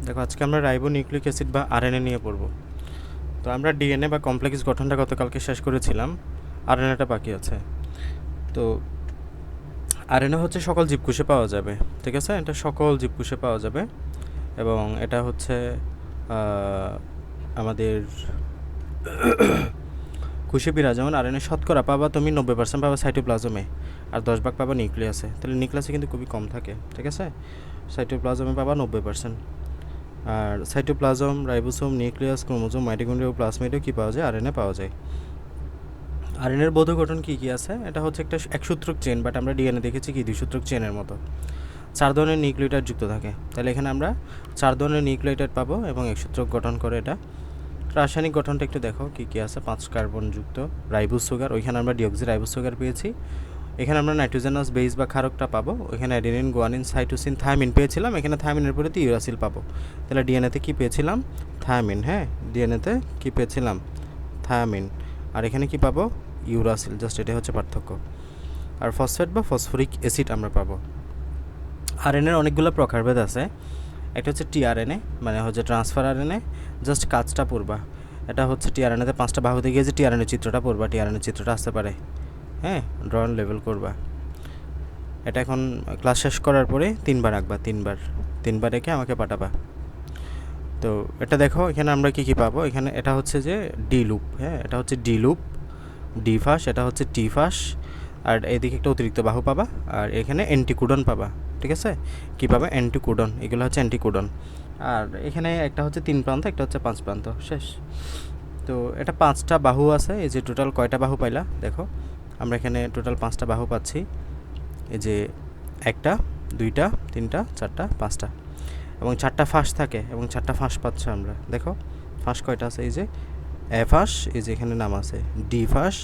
দেখো আজকে আমরা রাইবো নিউক্লিক অ্যাসিড বা আরএনএ নিয়ে পড়ব। তো আমরা ডিএনএ বা কমপ্লেক্স গঠনটা গতকালকে শেষ করেছিলাম, আরএনএটা বাকি আছে। তো আরএনএ হচ্ছে সকল জীবকোষে পাওয়া যাবে, ঠিক আছে? এটা সকল জীবকোষে পাওয়া যাবে এবং এটা হচ্ছে আমাদের কোষে বিরাজমান আরএনএ শতকরা পাবা তুমি 90% পাবা সাইটোপ্লাজমে, আর 10 ভাগ পাবা নিউক্লিয়াসে। তাহলে নিউক্লিয়াসে কিন্তু খুবই কম থাকে, ঠিক আছে? সাইটোপ্লাজমে পাবা 90%। আর cytoplasm, ribosome, nucleus, chromosome, mitochondria ও প্লাজমিডেও কী পাওয়া যায়? আরএনএ পাওয়া যায়। আরএনএর বৌদ্ধ গঠন কী কী আছে? এটা হচ্ছে একটা একসূত্রক চেন, বাট আমরা ডিএনএ দেখেছি কি দ্বিসূত্রক চেনের মতো। 4 ধরনের নিউক্লিওটাইড যুক্ত থাকে। তাহলে এখানে আমরা 4 ধরনের নিউক্লিওটাইড পাবো এবং একসূত্রক গঠন করে এটা। রাসায়নিক গঠনটা একটু দেখো কী কী আছে। 5 কার্বন যুক্ত রাইবোজ সুগার, ওইখানে আমরা ডিঅক্সি রাইবোজ সুগার পেয়েছি। এখানে আমরা নাইট্রোজেনাস বেস বা ক্ষারকটা পাবো। ওইখানে অ্যাডেনিন, গুয়ানিন, সাইটোসিন, থায়ামিন পেয়েছিলাম। এখানে থায়ামিনের পরে তো ইউরাসিল পাবো। তাহলে ডিএনএতে কী পেয়েছিলাম? থায়ামিন। হ্যাঁ, ডিএনএতে কী পেয়েছিলাম? থায়ামিন। আর এখানে কি পাবো? ইউরাসিল। জাস্ট এটাই হচ্ছে পার্থক্য। আর ফসফেট বা ফসফরিক অ্যাসিড আমরা পাবো। আরএনএর অনেকগুলো প্রকারভেদ আছে। একটা হচ্ছে টিআরএনএ, মানে হচ্ছে ট্রান্সফার আরএনএ। জাস্ট কাজটা পড়বা। এটা হচ্ছে টিআরএনএতে 5টা বাহুতে গিয়ে যে টিআরএনএ চিত্রটা পড়বা, টিআরএনএ চিত্রটা আসতে পারে, হ্যাঁ, ড্রন লেভেল করবা। এটা এখন ক্লাস শেষ করার পরে 3বার আঁকবা, 3বার এঁকে আমাকে পাঠাবা। তো এটা দেখো, এখানে আমরা কি কি পাবো? এখানে এটা হচ্ছে যে ডি লুপ, হ্যাঁ, এটা হচ্ছে ডি লুপ, ডি ফাস, এটা হচ্ছে টি ফাস। আর এদিকে একটা অতিরিক্ত বাহু পাবা, আর এখানে অ্যান্টিকোডন পাবা, ঠিক আছে? কী পাবা? অ্যান্টিকোডন, এগুলো হচ্ছে অ্যান্টিকোডন। আর এখানে একটা হচ্ছে 3 প্রান্ত, একটা হচ্ছে 5 প্রান্ত, শেষ। তো এটা 5টা বাহু আছে। এই যে টোটাল কয়টা বাহু পাইলা দেখো, আমরা এখানে টোটাল 5টা বাহু পাচ্ছি। এই যে 1টা, 2টা, 3টা, 4টা, 5টা, এবং 4টা ফাঁস থাকে, এবং 4টা ফাঁস পাচ্ছ আমরা। দেখো ফাঁস কয়টা আছে? এই যে এ ফাঁস, এই যে এখানে নাম আছে ডি ফাঁস,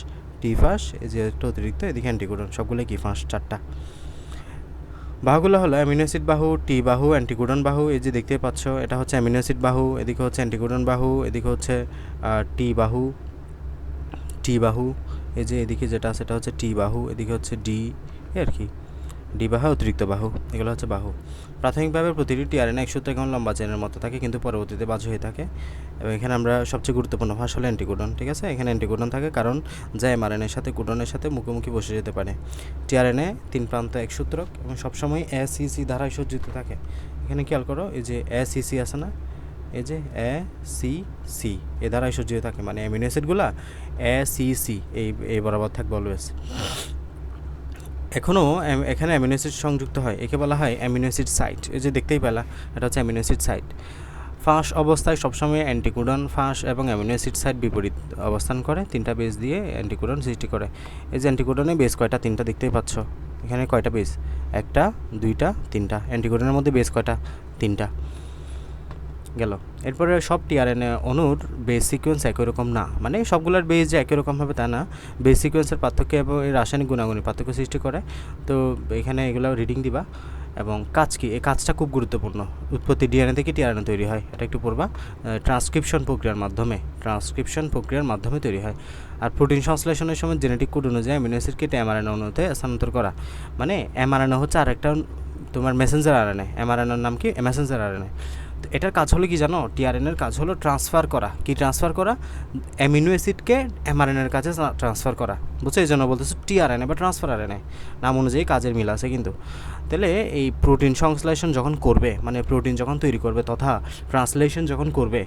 টি ফাঁস, এই যে একটা অতিরিক্ত, এদিকে অ্যান্টিকোডন, সবগুলো কি ফাঁস? 4টা। বাহুগুলো হলো অ্যামিনো অ্যাসিড বাহু, টি বাহু, অ্যান্টিকোডন বাহু। এই যে দেখতে পাচ্ছ, এটা হচ্ছে অ্যামিনো অ্যাসিড বাহু, এদিকে হচ্ছে অ্যান্টিকোডন বাহু, এদিকে হচ্ছে টি বাহু, টি বাহু। এই যে এদিকে যেটা আছে এটা হচ্ছে টি বাহু, এদিকে হচ্ছে ডি, আর কি ডি বাহু, অতিরিক্ত বাহু, এগুলো হচ্ছে বাহু। প্রাথমিকভাবে প্রতিটি টিআরএনএ 100 কেমন লম্বা চেনের মতো থাকে, কিন্তু পরবর্তীতে বাজু হয়ে থাকে। এবং এখানে আমরা সবচেয়ে গুরুত্বপূর্ণ ভাষ হলো অ্যান্টিকোডন, ঠিক আছে? এখানে অ্যান্টিকোডন থাকে কারণ যা এমআরএনএর সাথে কোডনের সাথে মুখোমুখি বসে যেতে পারে। টিআরএনএ 3 প্রান্ত একসূত্রক এবং সবসময় এসিসি দ্বারাই সজ্জিত থাকে। এখানে খেয়াল করো, এই যে এসিসি আছে না, এই যে এসিসি এ দ্বারাই সজ্জিত থাকে, মানে অ্যামিনো অ্যাসিডগুলো এসিসি এই বরাবর থাকবে অলওয়েজ। এখনও এখানে অ্যামিনো অ্যাসিড সংযুক্ত হয়, একে বলা হয় অ্যামিনো অ্যাসিড সাইট। এই যে দেখতেই পেলা, এটা হচ্ছে অ্যামিনো অ্যাসিড সাইট। ফাঁস অবস্থায় সবসময় অ্যান্টিকোডন ফাঁস এবং অ্যামিনো অ্যাসিড সাইট বিপরীত অবস্থান করে, 3টা বেস দিয়ে অ্যান্টিকোডন সৃষ্টি করে। এই যে অ্যান্টিকোডনে বেস কয়টা? 3টা দেখতেই পাচ্ছ। এখানে কয়টা বেস? 1টা, 2টা, 3টা। অ্যান্টিকোডনের মধ্যে বেস কয়টা? 3টা। গেল। এরপরে সব টিআরএনএ অণুর বেস সিকোয়েন্স একই রকম না, মানে সবগুলোর বেস যে একই রকম হবে তা না। বেস সিকোয়েন্সের পার্থক্য এবং এই রাসায়নিক গুণাগুণের পার্থক্য সৃষ্টি করে। তো এখানে এগুলো রিডিং দিবা। এবং কাজ কি? এই কাজটা খুব গুরুত্বপূর্ণ। উৎপত্তি ডিএনএ থেকে টিআরএনএ তৈরি হয়, এটা একটু পড়বা। ট্রান্সক্রিপশন প্রক্রিয়ার মাধ্যমে তৈরি হয়। আর প্রোটিন সংশ্লেষণের সময় জেনেটিক কোড অনুযায়ী অ্যামিনো অ্যাসিড কেটে এমআরএনএ অণুতে স্থানান্তর করা। মানে এমআরএনএ হচ্ছে আরেকটা তোমার মেসেঞ্জার আরএনএ, এমআরএনএর নাম কি? Messenger RNA. তো এটার কাজ হলো কি জানো? টিআরএনএর কাজ হলো ট্রান্সফার করা। কি ট্রান্সফার করা? অ্যামিনো অ্যাসিডকে এমআরএনএর কাছে ট্রান্সফার করা। বুঝছো? এই জন্য বলতেছে টিআরএনএ বা ট্রান্সফার আরএনএ, নাম অনুযায়ী কাজের মিল আছে কিন্তু। তাহলে এই প্রোটিন সংশ্লেষণ যখন করবে, মানে প্রোটিন যখন তৈরি করবে তথা ট্রান্সলেশন যখন করবে,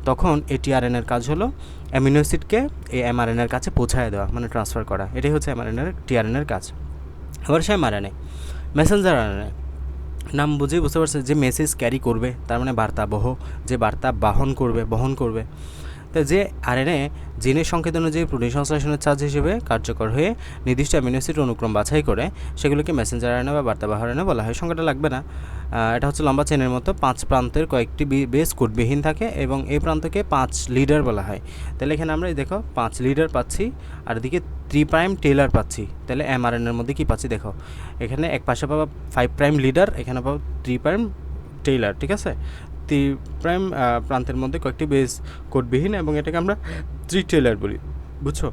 তখন এই টিআরএনএর কাজ হলো অ্যামিনো অ্যাসিডকে এই এমআরএনএর কাছে পৌঁছায় দেওয়া, মানে ট্রান্সফার করা। এটাই হচ্ছে টিআরএনএর কাজ। আবার সে এমআরএনএ মেসেঞ্জার আরএনএ, নাম বুঝেই বুঝতে পারছে যে মেসেজ ক্যারি করবে, তার মানে বার্তাবহ, যে বার্তা বহন করবে। তো যে আরএনএ জিনের সংকেত অনুযায়ী প্রোটিন সংশ্লেষণের চার্জ হিসেবে কার্যকর হয়ে নির্দিষ্ট অ্যামিনো অ্যাসিড অনুক্রম বাছাই করে, সেগুলোকে মেসেঞ্জার আরএনএ বা বার্তাবাহক আরএনএ বলা হয়। সংখ্যাটা লাগবে না। এটা হচ্ছে লম্বা চেনের মতো 5 প্রান্তের কয়েকটি বেস কোডবিহীন থাকে এবং এই প্রান্তকে 5 লিডার বলা হয়। তাহলে এখানে আমরা দেখো 5 লিডার পাচ্ছি, আর এদিকে 3' টেইলার পাচ্ছি। তাহলে এমআরএনএর মধ্যে কি পাচ্ছি দেখো, এখানে এক পাশে পাবা 5' লিডার, এখানে পাবো 3' টেইলার, ঠিক আছে? 3' প্রান্তের মধ্যে কয়েকটি বেস কোডবিহীন, এবং এটাকে আমরা 3 টেইলার বলি। বুঝছো?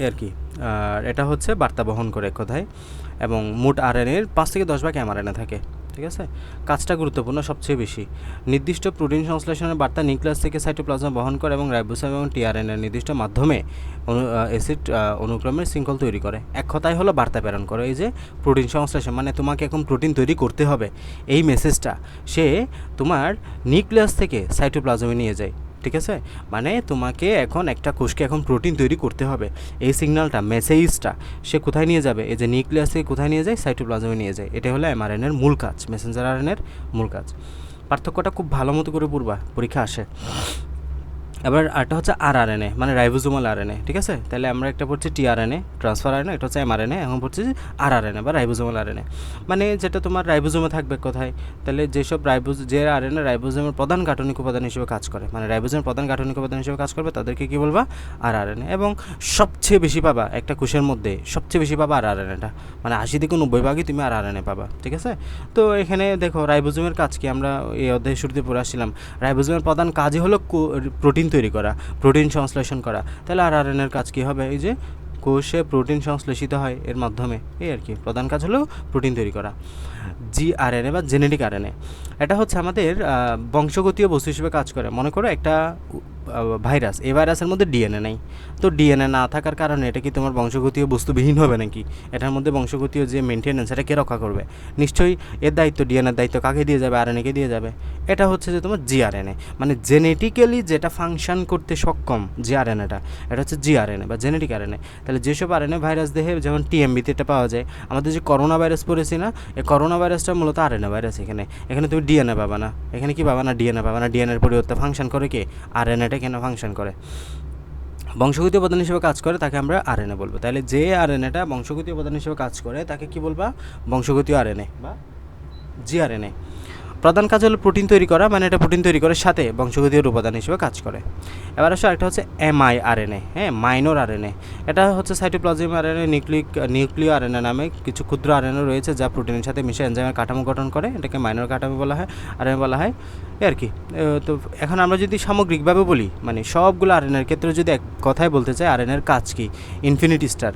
আর কি। আর এটা হচ্ছে বার্তা বহন করে এক কথায়। এবং মোট আরএনএর 5 থেকে 10 ভাগ এমআরএনএ থাকে। ঠিক আছে, কাজটা গুরুত্বপূর্ণ সবচেয়ে বেশি। নির্দিষ্ট প্রোটিন সংশ্লেষণের বার্তা নিউক্লিয়াস থেকে সাইটোপ্লাজমে বহন করে এবং রাইবোসোম এবং টিআরএনএর নির্দিষ্ট মাধ্যমে অ্যাসিড অনুক্রমের শৃঙ্খল তৈরি করে। এক কথায় হলো বার্তা প্রেরণ করে। এই যে প্রোটিন সংশ্লেষণ মানে তোমাকে এখন প্রোটিন তৈরি করতে হবে, এই মেসেজটা সে তোমার নিউক্লিয়াস থেকে সাইটোপ্লাজমে নিয়ে যায়। ঠিক আছে, মানে তোমাকে এখন একটা কোষকে এখন প্রোটিন তৈরি করতে হবে, এই সিগন্যালটা মেসেজটা সে কোথায় নিয়ে যাবে? এই যে নিউক্লিয়াস থেকে কোথায় নিয়ে যায়? সাইটোপ্লাজমে নিয়ে যায়। এটা হলো এমআরএনএর মূল কাজ, মেসেঞ্জার আরএনএর মূল কাজ। পার্থক্যটা খুব ভালো মতো করে পড়বা, পরীক্ষা আসে। আবার আরেকটা হচ্ছে আরআরএনএ মানে রাইবোজোমাল আরএনএ। ঠিক আছে, তাহলে আমরা একটা পড়ছি টিআরএনএ ট্রান্সফার আরএনএ, এটা হচ্ছে এমআরএনএ। এখন পড়ছি আরআরএনএ বা রাইবোজোমাল আরএনএ, মানে যেটা তোমার রাইবোজোমে থাকবে কোথায়? তাহলে যেসব যে আরএনএ রাইবোজোমের প্রধান গাঠনিক উপাদান হিসেবে কাজ করে, মানে রাইবোজোমের প্রধান গাঠনিক উপাদান হিসেবে কাজ করবে, তাদেরকে কী বলবা? আরআরএনএ। এবং সবচেয়ে বেশি পাবা একটা কোষের মধ্যে, সবচেয়ে বেশি পাবা আরআরএনএটা, মানে 80 থেকে 90 ভাগই তুমি আরআরএনএ পাবা। ঠিক আছে, তো এখানে দেখো রাইবোজোমের কাজ কি, আমরা এই অধ্যায় শুরুতে পড়ে আসছিলাম, রাইবোজোমের প্রধান কাজই হলো প্রোটিন তৈরি করা, প্রোটিন সংশ্লেষণ করা। তাহলে আরআরএনএর কাজ কী হবে? এই যে কোষে প্রোটিন সংশ্লেষিত হয় এর মাধ্যমে, এই আর কি, প্রধান কাজ হলো প্রোটিন তৈরি করা। জিআরএনএ বা জেনেটিক আরএনএ, এটা হচ্ছে আমাদের বংশগতীয় বস্তু হিসেবে কাজ করে। মনে করো একটা ভাইরাস, এই ভাইরাসের মধ্যে ডিএনএ নেই, তো ডিএনএ না থাকার কারণে এটা কি তোমার বংশগতীয় বস্তুবিহীন হবে নাকি? এটার মধ্যে বংশগতীয় যে মেনটেন্যান্স, এটা কে রক্ষা করবে? নিশ্চয়ই এর দায়িত্ব, ডিএনএর দায়িত্ব কাকে দিয়ে যাবে? আরএনএকে দিয়ে যাবে। এটা হচ্ছে যে তোমার জিআরএনএ, মানে জেনেটিক্যালি যেটা ফাংশন করতে সক্ষম যে আরএনএটা, এটা হচ্ছে জিআরএনএ বা জেনেটিক আরএনএ। তাহলে যেসব আরএনএ ভাইরাস দেহে যেমন টিএমবিতে এটা পাওয়া যায়, আমাদের যে করোনা ভাইরাস পড়েছি না, এই করোনা ভাইরাসটা মূলত আরএনএ ভাইরাস। এখানে তুমি ডিএনএ পাবা না, এখানে কি পাবা না? ডিএনএ পাবা না। ডিএনএর পরিবর্তে ফাংশন করে কে? আরএনএটা কেন ফাংশন করে? বংশগতীয় উপাদান হিসেবে কাজ করে, তাকে আমরা আরএনএ বলবো। তাহলে যে আরএনএটা বংশগতীয় উপাদান হিসেবে কাজ করে তাকে কি বলবা? বংশগতীয় আরএনএ বা জিআরএনএ। প্রধান কাজ হলো প্রোটিন তৈরি করা, মানে এটা প্রোটিন তৈরি করার সাথে বংশগতীয় উপাদান হিসেবে কাজ করে। এবার আসলে আরেকটা হচ্ছে এমআইআরএনএ, হ্যাঁ, মাইনর আরএনএ। এটা হচ্ছে সাইটোপ্লাজম আরএনএ, নিউক্লিয় আরএনএ নামে কিছু ক্ষুদ্র আরএনএ রয়েছে যা প্রোটিনের সাথে মিশে এনজাইমের কাঠামো গঠন করে, এটাকে মাইনর কাঠামো বলা হয়, আরএনএ বলা হয়, এই আর কি। তো এখন আমরা যদি সামগ্রিকভাবে বলি, মানে সবগুলো আরএনএর ক্ষেত্রে যদি এক কথায় বলতে চাই, আরএনএর কাজ কি? Infinity star.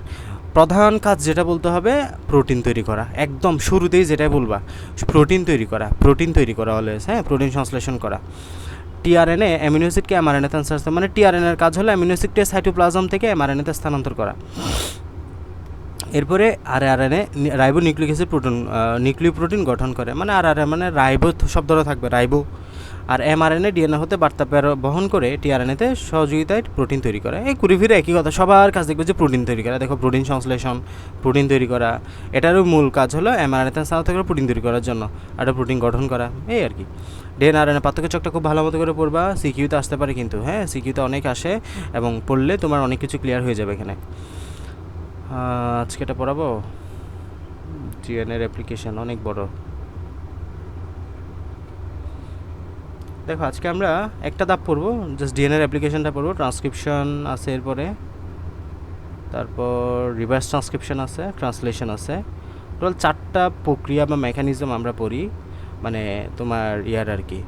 প্রধান কাজ যেটা বলতে হবে, প্রোটিন তৈরি করা। একদম শুরুতেই যেটাই বলবা, প্রোটিন তৈরি করা, প্রোটিন তৈরি করা অলওয়েজ, হ্যাঁ, প্রোটিন সংশ্লেষণ করা। টিআরএনএ অ্যামিনো অ্যাসিডকে এমআরএনএতে ট্রান্সফার, মানে টিআরএনএর কাজ হলো অ্যামিনো অ্যাসিডকে সাইটোপ্লাজম থেকে এমআরএনএতে স্থানান্তর করা। এরপরে আরআরএনএ রাইবো নিউক্লিক অ্যাসিড নিউক্লিয় প্রোটিন গঠন করে, মানে আরআরএনএ মানে রাইবো শব্দটা থাকবে, রাইবো। আর এমআরএনএ ডিএনএ হতে বার্তা বহন করে টিআরএনএতে সহযোগিতায় প্রোটিন তৈরি করে। এই ঘুরে ফিরে একই কথা, সবার কাজ দেখবে যে প্রোটিন তৈরি করা। দেখো প্রোটিন সংশ্লেষণ, প্রোটিন তৈরি করা, এটারও মূল কাজ হলো এমআরএনএতে স্থানান্তর করে প্রোটিন তৈরি করার জন্য, আর প্রোটিন গঠন করা, এই আর কি। ডিএনএ আরএনএ পার্থক্য চকটা খুব ভালো মতো করে পড়বা, সিকিউতে আসতে পারে কিন্তু, হ্যাঁ, সিকিউতে অনেক আসে এবং পড়লে তোমার অনেক কিছু ক্লিয়ার হয়ে যাবে এখানে। আজকে এটা পড়াবো, ডিএনএর অ্যাপ্লিকেশন অনেক বড়। দেখো আজকে আমরা একটা ধাপ পড়বো, জাস্ট ডিএনএর অ্যাপ্লিকেশনটা পড়বো। ট্রান্সক্রিপশন আছে, এরপরে তারপর রিভার্স ট্রান্সক্রিপশন আছে, ট্রান্সলেশন আছে। টোটাল 4টা প্রক্রিয়া বা মেকানিজম আমরা পড়ি, মানে তোমার ইয়ার আর কি,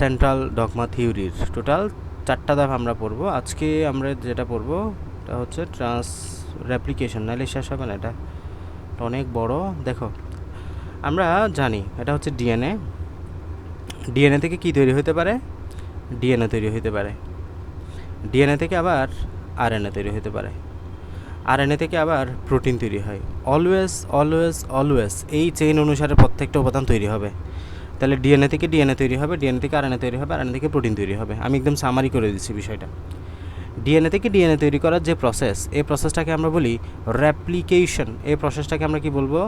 সেন্ট্রাল ডগমা থিওরির টোটাল 4টা ধাপ আমরা পড়বো। আজকে আমরা যেটা পড়বো এটা হচ্ছে রেপ্লিকেশন, নাহলে শেষ হবে না, এটা অনেক বড়। দেখো আমরা জানি এটা হচ্ছে ডিএনএ। ডিএনএ থেকে কী তৈরি হতে পারে? ডিএনএ তৈরি হতে পারে। ডিএনএ থেকে আবার আরএনএ তৈরি হতে পারে। আরএনএ থেকে আবার প্রোটিন তৈরি হয়। অলওয়েজ অলওয়েজ অলওয়েজ এই চেইন অনুসারে প্রত্যেকটা উপাদান তৈরি হবে। তাহলে ডিএনএ থেকে ডিএনএ তৈরি হবে, ডিএনএ থেকে আরএনএ তৈরি হবে, আরএনএ থেকে প্রোটিন তৈরি হবে। আমি একদম সামারি করে দিচ্ছি বিষয়টা। ডিএনএ থেকে ডিএনএ তৈরি করার যে প্রসেস, এই প্রসেসটাকে আমরা বলি রেপ্লিকেশন। এই প্রসেসটাকে আমরা কি বলবো?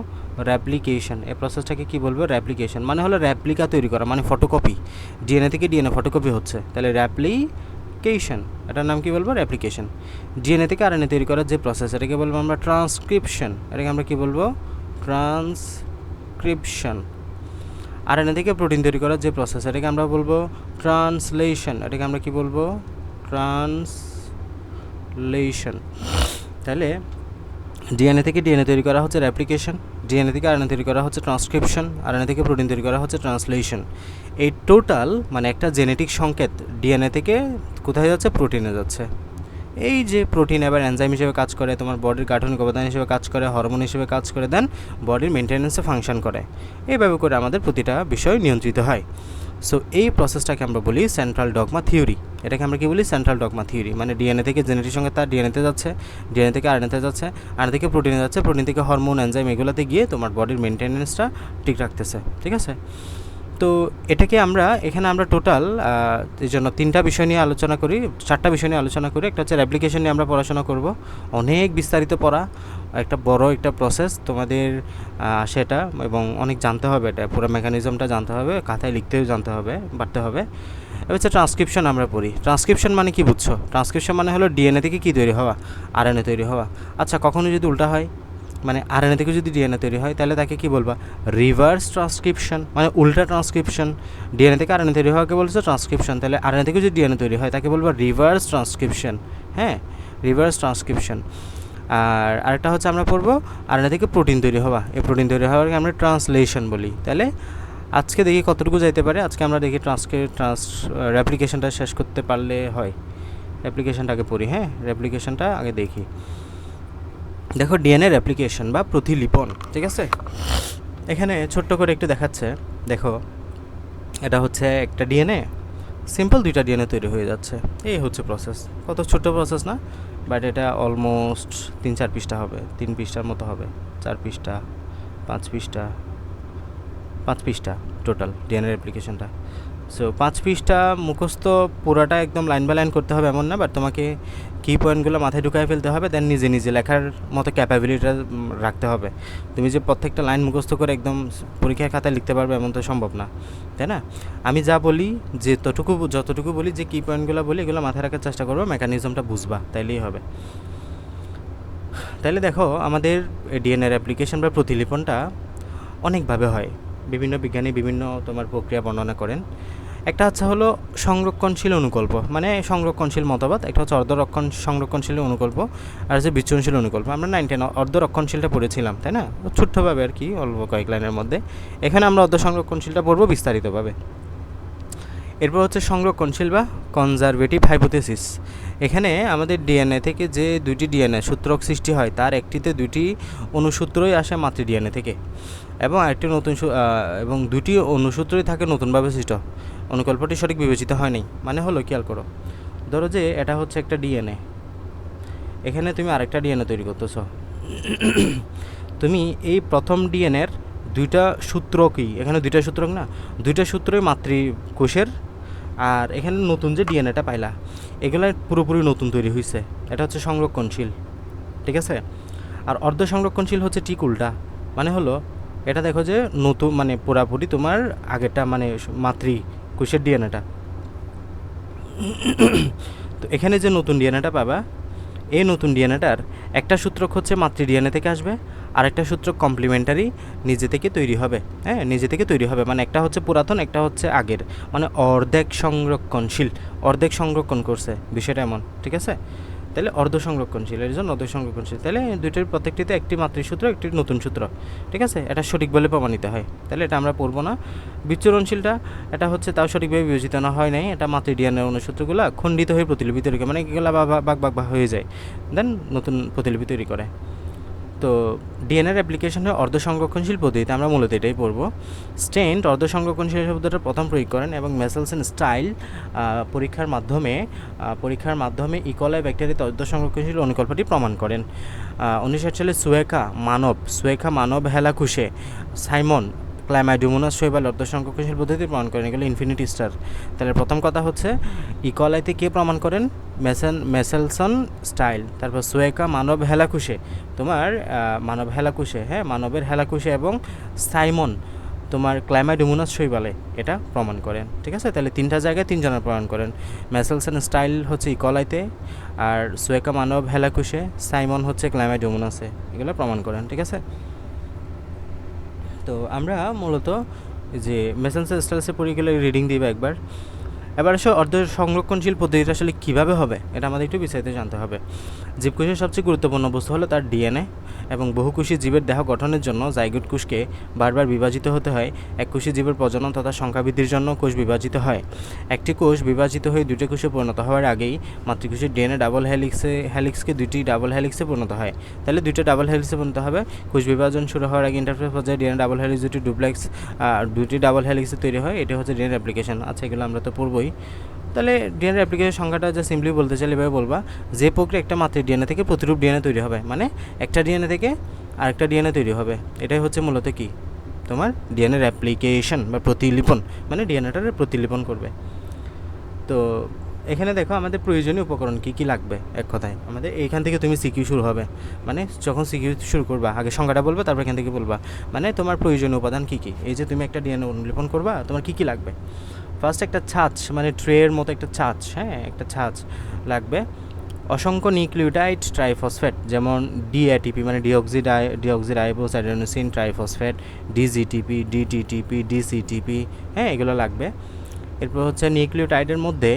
রেপ্লিকেশন। এই প্রসেসটাকে কি বলবো? রেপ্লিকেশন। মানে হলো রেপ্লিকা তৈরি করা, মানে ফটোকপি। ডিএনএ থেকে ডিএনএ ফটোকপি হচ্ছে, তাহলে রেপ্লিকেশন, এটার নাম কি বলবো? রেপ্লিকেশন। ডিএনএ থেকে আরএনএ তৈরি করার যে প্রসেস, এটাকে বলবো আমরা ট্রান্সক্রিপশন। এটাকে আমরা কি বলবো? ট্রান্সক্রিপশন। আরএনএ থেকে প্রোটিন তৈরি করার যে প্রসেস, এটাকে আমরা বলবো ট্রান্সলেশন। এটাকে আমরা কি বলবো? ট্রান্সলেশন। তাহলে ডিএনএ থেকে ডিএনএ তৈরি করা হচ্ছে রেপ্লিকেশন, ডিএনএ থেকে আরএনএ তৈরি করা হচ্ছে ট্রান্সক্রিপশন, আরএনএ থেকে প্রোটিন তৈরি করা হচ্ছে ট্রান্সলেশন। এই টোটাল মানে একটা জেনেটিক সংকেত ডিএনএ থেকে কোথায় যাচ্ছে? প্রোটিনে যাচ্ছে। এই যে প্রোটিন এবার এনজাইম হিসেবে কাজ করে, তোমার বডির গাঠনিক উপাদান হিসেবে কাজ করে, হরমোন হিসেবে কাজ করে, দেন বডির মেনটেন্যান্সে ফাংশন করে। এইভাবে করে আমাদের প্রতিটা বিষয় নিয়ন্ত্রিত হয়। সো এই প্রসেসটাকে আমরা বলি সেন্ট্রাল ডগমা থিওরি। এটাকে আমরা কি বলি? Central dogma theory. মানে ডিএনএ থেকে জেনেটিক সঙ্গে তার ডিএনএতে যাচ্ছে, ডিএনএ থেকে আরএনএতে যাচ্ছে, আরএনএ থেকে প্রোটিনে যাচ্ছে, প্রোটিন থেকে হরমোন এনজাইম এগুলোতে গিয়ে তোমার বডির মেনটেন্যান্সটা ঠিক রাখতেছে। ঠিক আছে? তো এটাকে আমরা এখানে আমরা টোটাল এই জন্য 3টা বিষয় নিয়ে আলোচনা করি, 4টা বিষয় নিয়ে আলোচনা করি। একটা হচ্ছে রেপ্লিকেশন নিয়ে আমরা পড়াশোনা করব, অনেক বিস্তারিত পড়া, একটা বড় একটা প্রসেস তোমাদের সেটা, এবং অনেক জানতে হবে, এটা পুরো মেকানিজমটা জানতে হবে, খাতায় লিখতেও জানতে হবে, পারতে হবে। এবার হচ্ছে ট্রান্সক্রিপশন আমরা পড়ি। ট্রান্সক্রিপশন মানে কি বুঝছো? ট্রান্সক্রিপশন মানে হলো ডিএনএ থেকে কী তৈরি হওয়া? আরএনএ তৈরি হওয়া। আচ্ছা, কখনো যদি উল্টা হয়, মানে আরএনএ থেকে যদি ডিএনএ তৈরি হয়, তাহলে তাকে কি বলবা? রিভার্স ট্রান্সক্রিপশন, মানে উল্টা ট্রান্সক্রিপশন। ডিএনএ থেকে আরএনএ তৈরি হওয়াকে বলছে ট্রান্সক্রিপশন, তাহলে আরএনএ থেকে যদি ডিএনএ তৈরি হয় তাকে বলবা রিভার্স ট্রান্সক্রিপশন। হ্যাঁ, রিভার্স ট্রান্সক্রিপশন। আর আরেকটা হচ্ছে আমরা পড়বো আরএনএ থেকে প্রোটিন তৈরি হওয়া। এই প্রোটিন তৈরি হওয়াকে আমরা ট্রান্সলেশন বলি। তাহলে আজকে দেখি কতটুকু যাইতে পারে। আজকে আমরা দেখি রেপ্লিকেশনটা শেষ করতে পারলে হয়। রেপ্লিকেশনটা আগে পড়ি। হ্যাঁ, রেপ্লিকেশনটা আগে দেখি। দেখো, ডিএনএ রেপ্লিকেশন বা প্রতিলিপন। ঠিক আছে, এখানে ছোট্ট করে একটু দেখাচ্ছে। দেখো, এটা হচ্ছে একটা ডিএনএ, সিম্পল 2টা ডিএনএ তৈরি হয়ে যাচ্ছে। এই হচ্ছে প্রসেস। কত ছোট্ট প্রসেস না? বাট এটা অলমোস্ট 3-4 পৃষ্ঠা হবে, 3 পৃষ্ঠার মতো হবে, 4 পৃষ্ঠা, 5 পৃষ্ঠা, 5 পৃষ্ঠা টোটাল ডিএনএ রেপ্লিকেশনটা। সো 5 পৃষ্ঠা মুখস্থ পুরোটা একদম লাইন বাই লাইন করতে হবে এমন না, বাট তোমাকে কি পয়েন্টগুলো মাথায় ঢুকায় ফেলতে হবে, দেন নিজে নিজে লেখার মতো ক্যাপাবিলিটিটা রাখতে হবে। তুমি যে প্রত্যেকটা লাইন মুখস্থ করে একদম পরীক্ষার খাতায় লিখতে পারবে এমন তো সম্ভব না, তাই না? আমি যা বলি, যে যতটুকু বলি, যে কি পয়েন্টগুলো বলি, এগুলো মাথায় রাখার চেষ্টা করবো, মেকানিজমটা বুঝবা, তাইলেই হবে। তাইলে দেখো, আমাদের ডিএনএ অ্যাপ্লিকেশন বা প্রতিলিপনটা অনেকভাবে হয়। বিভিন্ন বিজ্ঞানী বিভিন্ন তোমার প্রক্রিয়া বর্ণনা করেন। একটা হচ্ছে হলো সংরক্ষণশীল অনুকল্প, মানে সংরক্ষণশীল মতবাদ। একটা হচ্ছে সংরক্ষণশীল অনুকল্প, আর হচ্ছে বিচ্ছুরণশীল অনুকল্প। আমরা 9-10 অর্ধরক্ষণশীলটা পড়েছিলাম, তাই না? ছোট্টভাবে আর কি, অল্প কয়েক লাইনের মধ্যে। এখানে আমরা অর্ধ সংরক্ষণশীলটা পড়বো বিস্তারিতভাবে। এরপর হচ্ছে সংরক্ষণশীল বা কনজারভেটিভ হাইপোথেসিস। এখানে আমাদের ডিএনএ থেকে যে 2টি ডিএনএ সূত্রক সৃষ্টি হয়, তার একটিতে 2টি অনুসূত্রই আসে মাতৃ ডিএনএ থেকে, এবং আরেকটি এবং 2টি অনুসূত্রই থাকে নতুনভাবে সৃষ্ট। অনুকল্পটি সঠিক বিবেচিত হয় নাই, মানে হলো, খেয়াল করো, ধরো যে এটা হচ্ছে একটা ডিএনএ, এখানে তুমি আরেকটা ডিএনএ তৈরি করতেছ। তুমি এই প্রথম ডিএনএর 2টা সূত্র, কি এখানে 2টা সূত্র না, 2টা সূত্রই মাতৃকোষের, আর এখানে নতুন যে ডিএনএটা পাইলা, এগুলো পুরোপুরি নতুন তৈরি হয়েছে। এটা হচ্ছে সংরক্ষণশীল। ঠিক আছে? আর অর্ধ সংরক্ষণশীল হচ্ছে ঠিক উল্টা, মানে হলো, এটা দেখো যে নতুন, মানে পুরাপুরি তোমার আগেরটা, মানে মাতৃকোষের ডিএনএটা। তো এখানে যে নতুন ডিএনএটা পাবা, এই নতুন ডিএনএটার একটা সূত্রক হচ্ছে মাতৃ ডিএনএ থেকে আসবে, আর একটা সূত্রক কমপ্লিমেন্টারি নিজে থেকে তৈরি হবে। হ্যাঁ, নিজে থেকে তৈরি হবে, মানে একটা হচ্ছে পুরাতন, একটা হচ্ছে আগের, মানে অর্ধেক সংরক্ষণশীল, অর্ধেক সংরক্ষণ করছে, বিষয়টা এমন। ঠিক আছে? তাহলে অর্ধ সংরক্ষণশীল, এর জন্য অর্ধ সংরক্ষণশীল। তাহলে দুইটার প্রত্যেকটিতে একটি মাতৃসূত্র, একটি নতুন সূত্র। ঠিক আছে? এটা সঠিক বলে প্রমাণিত হয়, তাহলে এটা আমরা পড়বো না। বিচ্ছুরণশীলটা, এটা হচ্ছে তাও সঠিকভাবে বিবেচিত না হয় নাই, এটা মাতৃ ডিএনএ অনুসূত্রগুলো খণ্ডিত হয়ে প্রতিলিপি তৈরি করে, মানে এগুলো বাগ হয়ে যায়, দেন নতুন প্রতিলিপি তৈরি করে। তো ডিএনএর অ্যাপ্লিকেশনের অর্ধ সংরক্ষণশীল পদ্ধতিতে আমরা মূলত এটাই পড়বো। স্টেন্ট অর্ধ সংরক্ষণশীল শব্দটা প্রথম প্রয়োগ করেন এবং মেসেলসন স্টাইল পরীক্ষার মাধ্যমে ইকোলাই ব্যাকটেরিয়াতে অর্ধ সংরক্ষণশীল অনুকল্পটি প্রমাণ করেন। 1960 সালে সুয়েখা মানব হেলাকুশে, সাইমন ক্লাইমাইডোমোনাস শৈবাল অর্ধ সংরক্ষণশীল পদ্ধতি প্রমাণ করেন। এগুলো ইনফিনিটি স্টার। তাহলে প্রথম কথা হচ্ছে, ইকোলাইতে কে প্রমাণ করেন? মেসেলসন স্টাইল। তারপর সুয়েকা মানব হেলাকুশে, তোমার মানবের হেলাকুশে, এবং সাইমন তোমার ক্লাইমাইডোমোনাস শৈবালে এটা প্রমাণ করেন। ঠিক আছে? তাহলে 3টা জায়গায় 3 জনের প্রমাণ করেন। মেসেলসন স্টাইল হচ্ছে ইকোলাইতে, আর সুয়েকা মানব হেলাকুশে, সাইমন হচ্ছে ক্লাইমাইডোমোনাসে, এগুলো প্রমাণ করেন। ঠিক আছে? তো আমরা মূলত যে মেসেলসন স্টাইলসের পড়ে গেলে রিডিং দিবে একবার। এবার আসলে অর্ধ সংরক্ষণশীল পদ্ধতিটা আসলে কীভাবে হবে এটা আমাদের একটু বিস্তারিত জানতে হবে। জীবকোষের সবচেয়ে গুরুত্বপূর্ণ বস্তু হলো তার ডিএনএ, এবং বহুকোষী জীবের দেহ গঠনের জন্য জাইগোট কোষকে বারবার বিভাজিত হতে হয়। এককোষী জীবের প্রজনন তথা সংখ্যা বৃদ্ধির জন্য কোষ বিভাজিত হয়। একটি কোষ বিভাজিত হয়ে দুটি কোষে পরিণত হওয়ার আগেই মাতৃকোষের ডিএনএ ডাবল হ্যালিক্সকে দুটি ডাবল হ্যালিক্সে পরিণত হয়। তাহলে দুইটা ডাবল হ্যালিক্সে পরিণত হবে। কোষ বিভাজন শুরু হওয়ার আগে ইন্টারফেস পর্যায়ে ডিএনএ ডাবল হ্যালিক্স দুটি ডাবল হ্যালিক্সে তৈরি হয়। এটা হচ্ছে ডিএনএ অ্যাপ্লিকেশন। আচ্ছা, এগুলো আমরা তো পড়বই। তাহলে ডিএনএ অ্যাপ্লিকেশন সংখ্যাটা যা সিম্পলি বলতে চাইলে এভাবে বলবা, যে প্রক্রিয়া একটা মাতৃ ডিএনএ থেকে প্রতিরূপ ডিএনএ তৈরি হবে, মানে একটা ডিএনএ থেকে আরেকটা ডিএনএ তৈরি হবে। এটাই হচ্ছে মূলত কি তোমার ডিএনএর অ্যাপ্লিকেশন বা প্রতিলিপন, মানে ডিএনএটার প্রতিলিপন করবে। তো এখানে দেখো আমাদের প্রয়োজনীয় উপকরণ কী কী লাগবে। এক কথায় আমাদের এইখান থেকে তুমি সিকিউ শুরু হবে, মানে যখন সিকিউ শুরু করবা আগে সংখ্যাটা বলবে, তারপর এখান থেকে বলবা মানে তোমার প্রয়োজনীয় উপাদান কী কী। এই যে তুমি একটা ডিএনএ অনুলিপন করবা, তোমার কী কী লাগবে। ফার্স্ট একটা ছাঁচ, মানে ট্রের মতো একটা ছাঁচ, হ্যাঁ একটা ছাঁচ লাগবে। অসংখ্য নিউক্লিওটাইড ট্রাইফসফেট, যেমন ডিএটিপি মানে ডিঅক্সিরাইবোস অ্যাডেনোসিন ট্রাইফসফেট, ডিজিটিপি, ডিটিটিপি, ডিসিটিপি, হ্যাঁ এগুলো লাগবে। এরপর হচ্ছে নিউক্লিওটাইডের মধ্যে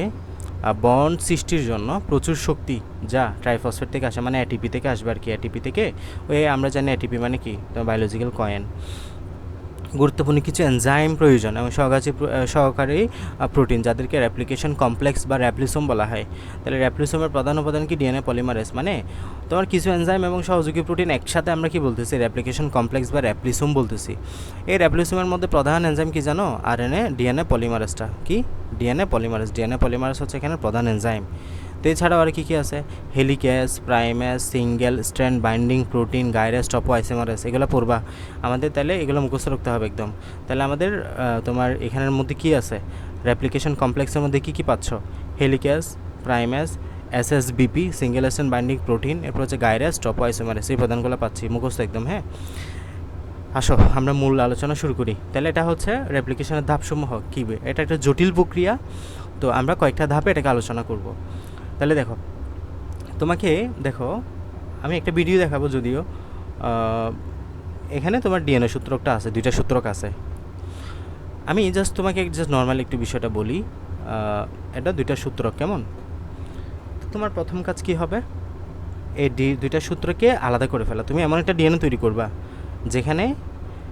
বন্ড সৃষ্টির জন্য প্রচুর শক্তি যা ট্রাইফসফেট থেকে আসে, মানে এটিপি থেকে আসবে আর কি। এটিপি থেকে ওই আমরা জানি এটিপি মানে কি বায়োলজিক্যাল কয়েন। গুরুত্বপূর্ণ কিছু এনজাইম প্রয়োজন এবং সহকারী প্রোটিন, যাদেরকে র্যাপ্লিকেশন কমপ্লেক্স বা র্যাপ্লিসোম বলা হয়। তাহলে র্যাপ্লিসোমের প্রধান উপাদান কি ডিএনএ পলিমারেজ, মানে তোমার কিছু এনজাইম এবং সহযোগী প্রোটিন একসাথে আমরা কি বলতেছি র্যাপ্লিকেশন কমপ্লেক্স বা র্যাপ্লিসোম বলতেছি। এই র্যাপ্লিসোমের মধ্যে প্রধান এনজাইম কি জানো, আরএনএ ডিএনএ পলিমারেজটা কি ডিএনএ পলিমারেজ হচ্ছে এখানে প্রধান এনজাইম। তো এছাড়াও আর কী কী আছে, helicase, primase, single strand binding protein, gyrase, topoisomerase, এগুলো পড়বা আমাদের। তাহলে এগুলো মুখস্থ রাখতে হবে একদম। তাহলে আমাদের তোমার এখানের মধ্যে কি আছে, র্যাপ্লিকেশন কমপ্লেক্সের মধ্যে কী কী পাচ্ছ, helicase, primase, SSBP single strand binding protein, এরপর হচ্ছে গাইরেস, টপোআইসোমারেস, এই প্রধানগুলো পাচ্ছি মুখস্থ একদম। হ্যাঁ, আসো আমরা মূল আলোচনা শুরু করি। তাহলে এটা হচ্ছে র্যাপ্লিকেশনের ধাপসমূহ কী, এটা একটা জটিল প্রক্রিয়া। তো আমরা কয়েকটা ধাপে এটাকে আলোচনা করব। তাহলে দেখো আমি একটা ভিডিও দেখাবো, যদিও এখানে তোমার ডিএনএ সূত্রকটা আছে, দুইটা সূত্রক আছে। আমি তোমাকে নর্মাল একটু বিষয়টা বলি। এটা দুইটা সূত্রক, কেমন। তোমার প্রথম কাজ কি হবে, এই দুইটা সূত্রকে আলাদা করে ফেলা। তুমি এমন একটা ডিএনএ তৈরি করবা যেখানে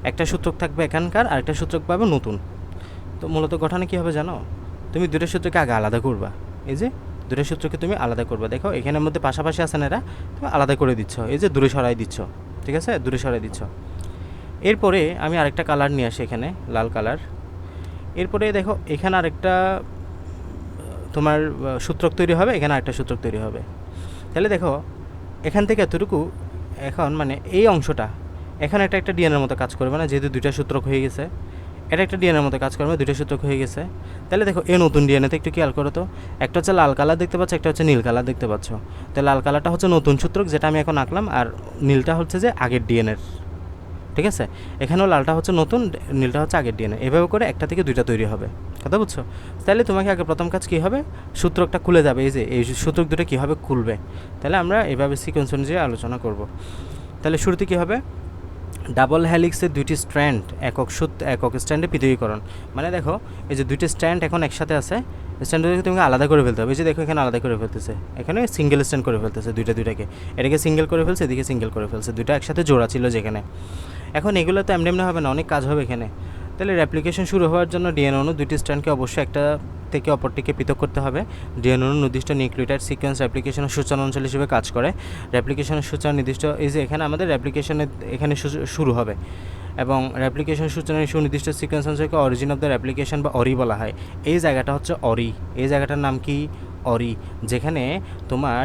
একটা সূত্রক থাকবে এখানকার, আর একটা সূত্রক পাবে নতুন। তো মূলত গঠনে কী হবে জানো, তুমি দুইটা সূত্রকে আগে আলাদা করবা। এই যে দুটো সূত্রকে তুমি আলাদা করবে, দেখো এখানের মধ্যে পাশাপাশি আছে না, এরা তুমি আলাদা করে দিচ্ছ, এই যে দূরে সরাই দিচ্ছ, ঠিক আছে, দূরে সরাই দিচ্ছ। এরপরে আমি আরেকটা কালার নিয়ে আসি, এখানে লাল কালার। এরপরে দেখো এখানে আরেকটা তোমার সূত্রক তৈরি হবে, এখানে আরেকটা সূত্রক তৈরি হবে। তাহলে দেখো এখান থেকে এতটুকু এখন মানে এই অংশটা এখানে একটা ডিএনএর মতো কাজ করবে না, যেহেতু দুইটা সূত্রক হয়ে গেছে। এটা একটা ডিএনএর মতো কাজ করবে, দুইটা সূত্রক হয়ে গেছে। তাহলে দেখো এই নতুন ডিএনএতে একটু খেয়াল করো তো, একটা হচ্ছে লাল কালার দেখতে পাচ্ছ, একটা হচ্ছে নীল কালার দেখতে পাচ্ছ। তো লাল কালারটা হচ্ছে নতুন সূত্রক, যেটা আমি এখন আঁকলাম, আর নীলটা হচ্ছে যে আগের ডিএনএর, ঠিক আছে। এখানেও লালটা হচ্ছে নতুন, নীলটা হচ্ছে আগের ডিএনএ। এভাবে করে একটা থেকে দুইটা তৈরি হবে, কথা বুঝছো। তাহলে তোমাকে আগে প্রথম কাজ কী হবে, সূত্রকটা খুলে যাবে, এই যে এই সূত্রক দুটো কীভাবে খুলবে। তাহলে আমরা এভাবে সিকোয়েন্স অনুযায়ী আলোচনা করব। তাহলে শুরুতে কী হবে, ডাবল হ্যালিক্সের দুইটি স্ট্র্যান্ড একক স্ট্র্যান্ডে পৃথকীকরণ। মানে দেখো এই যে দুইটি স্ট্র্যান্ড এখন একসাথে আছে, স্ট্র্যান্ডটাকে তুমি আলাদা করে ফেলতে হবে। এই যে দেখো এখানে আলাদা করে ফেলতেছে, এখানে সিঙ্গেল স্ট্র্যান্ড করে ফেলতেছে দুইটাকে, এটাকে সিঙ্গেল করে ফেলছে, এদিকে সিঙ্গেল করে ফেলছে, দুইটা একসাথে জোড়া ছিল যেখানে। এখন এগুলো তো এমনি হবে না, অনেক কাজ হবে এখানে। তাহলে র্যাপ্লিকেশন শুরু হওয়ার জন্য ডিএনএ অণু দুইটি স্ট্র্যান্ডকে অবশ্যই একটা থেকে অপরটিকে পৃথক করতে হবে। ডিএনএ অণু নির্দিষ্ট নিউক্লিওটাইড সিকোয়েন্স র্যাপ্লিকেশনের সূচনা অঞ্চল হিসেবে কাজ করে। র্যাপ্লিকেশনের সূচনা নির্দিষ্ট, এই যে এখানে আমাদের র্যাপ্লিকেশনের এখানে শুরু হবে, এবং র্যাপ্লিকেশন সূচনার সুনির্দিষ্ট সিকোয়েন্স অঞ্চলকে অরিজিন অফ দ্য র্যাপ্লিকেশন বা অরি বলা হয়। এই জায়গাটা হচ্ছে অরি, এই জায়গাটার নাম কি অরি, যেখানে তোমার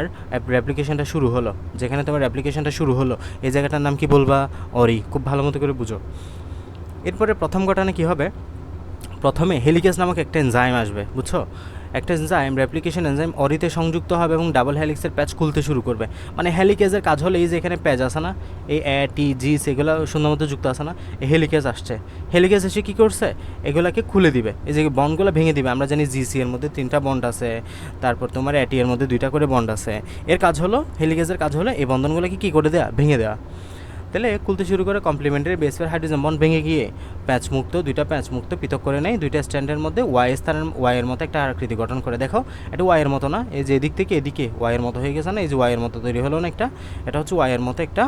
র্যাপ্লিকেশনটা শুরু হলো, এই জায়গাটার নাম কি বলবা, অরি। খুব ভালো মতো করে বুঝো। এরপরে প্রথম ঘটনা কী হবে, প্রথমে হেলিকেজ নামক একটা এনজাইম আসবে, বুঝছো। একটা এনজাইম র্যাপ্লিকেশন এনজাইম অরিতে সংযুক্ত হবে এবং ডাবল হ্যালিক্সের প্যাচ খুলতে শুরু করবে। মানে হেলিকেজের কাজ হলে এই যে এখানে প্যাচ আছে না, এই এ টি জি সেগুলো সুন্দর মতো যুক্ত আছে না, এই হেলিকেজ আসছে। হেলিকেজ এসে কী করছে, এগুলোকে খুলে দিবে, এই যে বন্ডগুলো ভেঙে দিবে। আমরা জানি জিসি এর মধ্যে 3টা বন্ড আছে, তারপর তোমার এটি এর মধ্যে 2টা করে বন্ড আছে। এর কাজ হলো, হেলিকেজের কাজ হলো এই বন্ধনগুলোকে কী করে দেওয়া, ভেঙে দেওয়া। তাহলে খুলতে শুরু করে complementary base pair hydrogen bond ভেঙে গিয়ে দুইটা প্যাচ মুক্ত পৃথক করে নেয় দুইটা স্ট্যান্ডের মধ্যে ওয়াইয়ের মতো একটা আকৃতি গঠন করে। দেখো এটা ওয়াইয়ের মতো না, এই যে এদিক থেকে এদিকে ওয়াইয়ের মতো হয়ে গেছে না, এই যে ওয়াইয়ের মতো তৈরি হলো না একটা, এটা হচ্ছে ওয়াইয়ের মতো একটা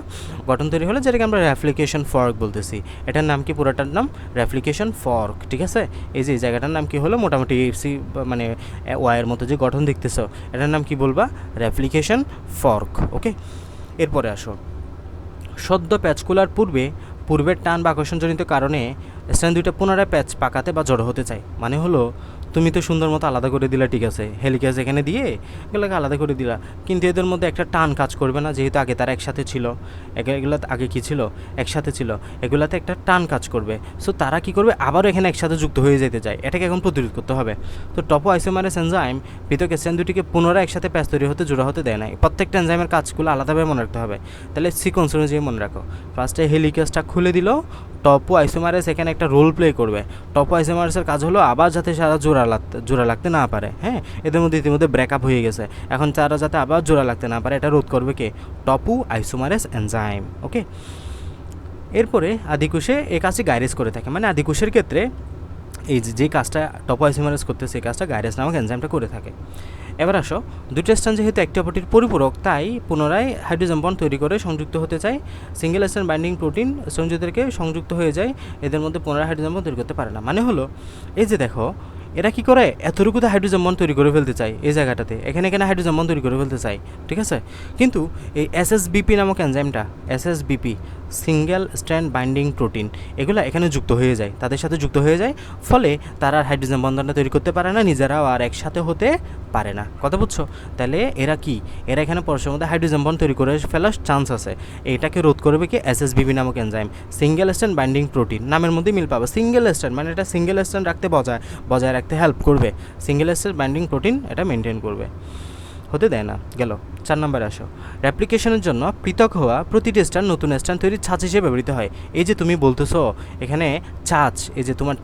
গঠন তৈরি হলো, যেটাকে আমরা রেপ্লিকেশন ফর্ক বলতেছি। এটার নাম কি, পুরোটার নাম রেপ্লিকেশন ফর্ক, ঠিক আছে। এই যে জায়গাটার নাম কি হলো, মোটামুটি মানে ওয়াইয়ের মতো যে গঠন দেখতেছো, এটার নাম কি বলবা, রেপ্লিকেশন ফর্ক। ওকে, এরপরে আসো, সদ্য প্যাচ খোলার পূর্বের টান বা আকর্ষণজনিত কারণে স্ট্যান্ড দুইটা পুনরায় প্যাচ পাকাতে বা জড়ো হতে চায়। মানে হলো তুমি তো সুন্দর মতো আলাদা করে দিলা, ঠিক আছে, হেলিকেজ এখানে দিয়ে এগুলোকে আলাদা করে দিলা, কিন্তু এদের মধ্যে একটা টান কাজ করবে না, যেহেতু আগে তারা একসাথে ছিল, এগুলো আগে কী ছিল, একসাথে ছিল, এগুলাতে একটা টান কাজ করবে। সো তারা কি করবে, আবারও এখানে একসাথে যুক্ত হয়ে যেতে চায়, এটাকে এখন প্রতিরোধ করতে হবে। তো টপো আইসোমারেস এনজাইম পৃথক স্ট্যান্ড দুটিকে পুনরায় একসাথে প্যাচ তৈরি হতে জোড়া হতে দেয় না। প্রত্যেকটা এনজাইমের কাজগুলো আলাদাভাবে মনে রাখতে হবে। তাহলে সিকোয়েন্স অনুযায়ী মনে রাখো, ফার্স্টে হেলিকেজটা খুলে দিল, টপো আইসোমারেস এখানে একটা রোল প্লে করবে। টপো আইসোমারেসের কাজ হলো আবার যাতে সারা জোড়া লাগতে না পারে, হ্যাঁ, এদের মধ্যে ইতিমধ্যে ব্রেকআপ হয়ে গেছে, এখন তারা যাতে আবার জোড়া লাগতে না পারে এটা রোধ করবে কে, টপো আইসোমারেস এনজাইম। ওকে, এরপরে আদিকোষে এই কাজটি গাইরেজ করে থাকে, মানে আদিকোষের ক্ষেত্রে এই যে কাজটা টপো আইসোমারেস করতেছে, এই কাজটা গাইরেজ নামক এনজাইমটা করে থাকে। এবার আসো, দুটো স্ট্যান্ড যেহেতু একটি অপরটির পরিপূরক, তাই পুনরায় হাইড্রোজেন বন্ড তৈরি করে সংযুক্ত হতে চায়। সিঙ্গেল স্ট্যান্ড বাইন্ডিং প্রোটিন সংযুক্তদেরকে সংযুক্ত হয়ে যায়, এদের মধ্যে পুনরায় হাইড্রোজেন বন্ড তৈরি করতে পারে না। মানে হলো এই যে দেখো, এরা কি করে, এতটুকুতে হাইড্রোজেন বন্ড তৈরি করে ফেলতে চায়, এই জায়গাটাতে এখানে হাইড্রোজেন বন্ড তৈরি করে ফেলতে চায়, ঠিক আছে। কিন্তু এই এসএসবিপি নামক এনজাইমটা, এসএসবিপি সিঙ্গেল স্ট্যান্ড বাইন্ডিং প্রোটিন, এগুলো এখানে যুক্ত হয়ে যায়, তাদের সাথে যুক্ত হয়ে যায়, ফলে তারা আর হাইড্রোজেন বন্ধনটা তৈরি করতে পারে না, নিজেরাও আর একসাথে হতে পারে না। কথা বুঝছো? তাহলে এরা কি, এরা এখানে পরস্পরের মধ্যে হাইড্রোজেন বন্ড তৈরি করে ফেলার চান্স আছে। এটাকে রোধ করবে কি, এসএসবিপি নামক enzyme, single stand binding protein, নামের মধ্যে মিল পাবে, সিঙ্গেল স্ট্যান্ড মানে এটা সিঙ্গেল স্ট্যান্ড রাখতে বজায় রাখতে হেল্প করবে, সিঙ্গেল স্ট্যান্ড বাইন্ডিং প্রোটিন এটা মেনটেন করবে, হতে দেয় না। গেল 4 নম্বরে আসো, রেপ্লিকেশনের জন্য পৃথক হওয়া প্রতিটি স্ট্যান্ড নতুন স্ট্যান্ড তৈরির ছাঁচ হিসেবে ব্যবহৃত হয়। এই যে তুমি বলতেছো এখানে ছাঁচ, এই যে তোমার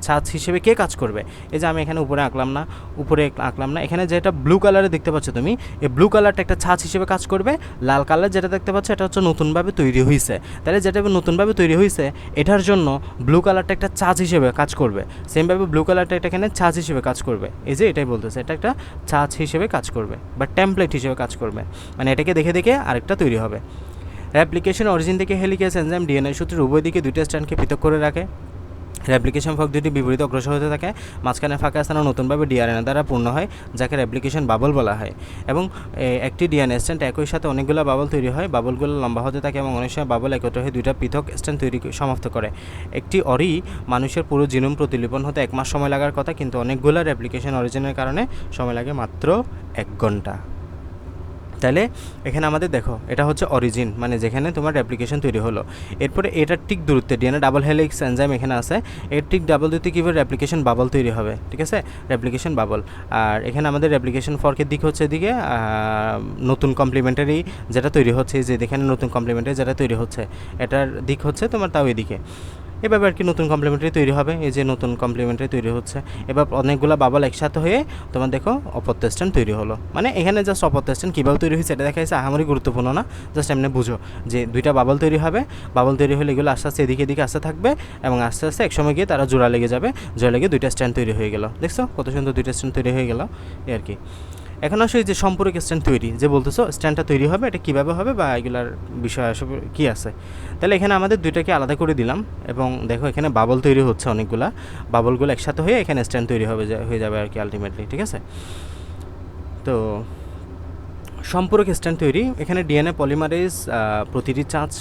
ছাঁচ হিসেবে কে কাজ করবে, এই যে আমি এখানে উপরে আঁকলাম না, এখানে যেটা ব্লু কালারে দেখতে পাচ্ছ তুমি, এই ব্লু কালারটা একটা ছাঁচ হিসেবে কাজ করবে, লাল কালার যেটা দেখতে পাচ্ছ এটা হচ্ছে নতুনভাবে তৈরি হয়েছে। তাহলে যেটা নতুনভাবে তৈরি হয়েছে এটার জন্য ব্লু কালারটা একটা ছাঁচ হিসেবে কাজ করবে, সেমভাবে ব্লু কালারটা এটা এখানে ছাঁচ হিসেবে কাজ করবে। এই যে এটাই বলতেছে, এটা একটা ছাঁচ হিসেবে কাজ করবে বা টেমপ্লেট হিসেবে কাজ করবে, মানে এটাকে দেখে আরেকটা তৈরি হবে। রেপ্লিকেশন অরিজিন থেকে হেলিকেজ এনজাইম ডিএনএ সূত্রের উভয় দিকে দুইটা স্ট্যান্ডকে পৃথক করে রাখে। রেপ্লিকেশন ফর্ক দুটি বিপরীত অগ্রসর হতে থাকে, মাঝখানে ফাঁকা স্থানে নতুনভাবে ডিআরএনএ দ্বারা পূর্ণ হয়, যাকে রেপ্লিকেশন বাবল বলা হয়। এবং একটি ডিএনএ স্ট্যান্ড একই সাথে অনেকগুলো বাবল তৈরি হয়, বাবলগুলো লম্বা হতে থাকে এবং অনেক সময় বাবল একত্র হয়ে দুইটা পৃথক স্ট্যান্ড তৈরি সমাপ্ত করে। একটি মানুষের পুরো জিনোম প্রতিলিপন হতে 1 মাস সময় লাগার কথা, কিন্তু অনেকগুলো রেপ্লিকেশন অরিজিনের কারণে সময় লাগে মাত্র 1 ঘন্টা। তাহলে এখানে আমাদের দেখো এটা হচ্ছে অরিজিন, মানে যেখানে তোমার রেপ্লিকেশন তৈরি হলো। এরপরে এটার ঠিক দূরত্বে ডিএনএ ডাবল হেলিক্স এনজাইম এখানে আছে, এর ঠিক ডাবল দূরত্বে কীভাবে রেপ্লিকেশন বাবল তৈরি হবে, ঠিক আছে, রেপ্লিকেশন বাবল। আর এখানে আমাদের রেপ্লিকেশন ফর্কের দিক হচ্ছে এদিকে, নতুন কমপ্লিমেন্টারি যেটা তৈরি হচ্ছে, যে এখানে নতুন কমপ্লিমেন্টারি যেটা তৈরি হচ্ছে এটার দিক হচ্ছে তোমার তাও এদিকে। এভাবে আর কি নতুন কমপ্লিমেন্টারি তৈরি হবে, এই যে নতুন কমপ্লিমেন্টারি তৈরি হচ্ছে। এবার অনেকগুলো বাবল একসাথে হয়ে তোমার দেখো অপত্য স্ট্যান্ড তৈরি হলো। মানে এখানে জাস্ট অপত্য স্ট্যান্ড কীভাবে তৈরি হয়েছে এটা দেখা যাচ্ছে আহামরি গুরুত্বপূর্ণ না, জাস্ট এমনি বুঝো যে দুইটা বাবল তৈরি হবে, বাবল তৈরি হলে এগুলো আস্তে আস্তে এদিকে আসতে থাকবে এবং আস্তে আস্তে একসময় গিয়ে তারা জোড়া লেগে যাবে, জোড়া লেগে দুইটা স্ট্যান্ড তৈরি হয়ে গেল। দেখছো কত সুন্দর দুইটা স্ট্যান্ড তৈরি হয়ে গেল এই আর কি। এখন আসলে যে সম্পূরক স্ট্যান্ড তৈরি, যে বলতেছো স্ট্যান্ডটা তৈরি হবে এটা কীভাবে হবে বা এগুলার বিষয় আসলে কী আছে। তাহলে এখানে আমাদের দুইটাকে আলাদা করে দিলাম এবং দেখো এখানে বাবল তৈরি হচ্ছে, অনেকগুলা বাবলগুলো একসাথে হয়ে এখানে স্ট্যান্ড তৈরি হয়ে যাবে আর কি আলটিমেটলি, ঠিক আছে। তো সম্পূরক স্ট্যান্ড তৈরি, এখানে ডিএনএ পলিমারেজ প্রতিটি চাঁচ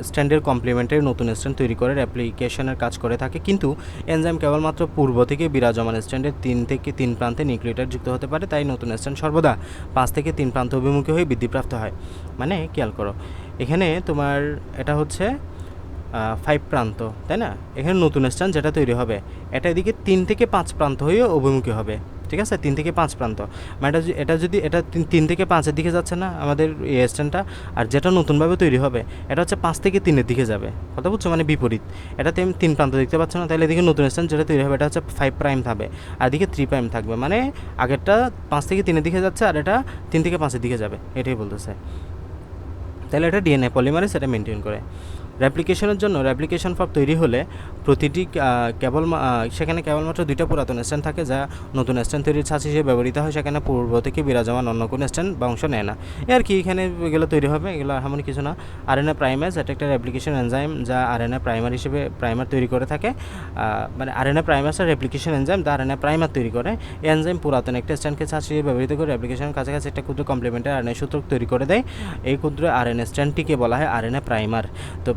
স্ট্যান্ডের কমপ্লিমেন্টারি নতুন স্ট্যান্ড তৈরি করে রেপ্লিকেশনের কাজ করে থাকে, কিন্তু এনজাইম কেবলমাত্র পূর্ব থেকে বিরাজমান স্ট্যান্ডের 3 থেকে 3 প্রান্তে নিউক্লিওটাইড যুক্ত হতে পারে, তাই নতুন স্ট্যান্ড সর্বদা 5 থেকে 3 প্রান্ত অভিমুখী হয়ে বৃদ্ধিপ্রাপ্ত হয়। মানে খেয়াল করো এখানে তোমার এটা হচ্ছে 5 প্রান্ত, তাই না, এখানে নতুন স্ট্যান্ড যেটা তৈরি হবে এটা এদিকে 3 থেকে 5 প্রান্ত হয়ে অভিমুখী হবে, ঠিক আছে, 3 থেকে 5 প্রান্ত। মানে এটা যদি এটা 3 থেকে 5-এর দিকে যাচ্ছে না আমাদের এই স্ট্যান্ডটা, আর যেটা নতুনভাবে তৈরি হবে এটা হচ্ছে 5 থেকে 3-এর দিকে যাবে, কথা বুঝছো, মানে বিপরীত। এটাতে 3 প্রান্ত দেখতে পাচ্ছ না, তাহলে এদিকে নতুন স্ট্যান্ড যেটা তৈরি হবে এটা হচ্ছে 5 প্রাইম থাকবে আর এদিকে 3 প্রাইম থাকবে, মানে আগেরটা 5 থেকে 3-এর দিকে যাচ্ছে আর এটা 3 থেকে 5-এর দিকে যাবে, এটাই বলতেছে। তাহলে এটা ডিএনএ পলিমারেজ এটা মেনটেন করে। রেপ্লিকেশনের জন্য রেপ্লিকেশন ফর্ক তৈরি হলে প্রতিটি সেখানে কেবলমাত্র দুইটা পুরাতন স্ট্যান্ড থাকে যা নতুন স্ট্যান্ড তৈরির ছাঁচ হিসেবে ব্যবহৃত হয়, সেখানে পূর্ব থেকে বিরাজমান অন্য কোনো স্ট্যান্ড বা অংশ নেয় না। আর কি এখানে এগুলো তৈরি হবে, এগুলো এমন কিছু না। আরএনএ প্রাইমেজ এটা একটা রেপ্লিকেশন এনজাইম যা আরএনএ প্রাইমার হিসেবে প্রাইমার তৈরি করে থাকে। মানে আরএনএ প্রাইমারটা রেপ্লিকেশন এনজাইম যা আরএনএ প্রাইমার তৈরি করে। এই এনজাইম পুরাতন একটা স্ট্যান্ডকে ছাঁচ হিসেবে ব্যবহৃত করে রেপ্লিকেশনের কাছাকাছি একটা ক্ষুদ্র কমপ্লিমেন্টারি আরএনএ সূত্রক তৈরি করে দেয়। এই ক্ষুদ্র আরএনএ স্ট্যান্ডটিকে বলা হয় আরএনএ প্রাইমার। তো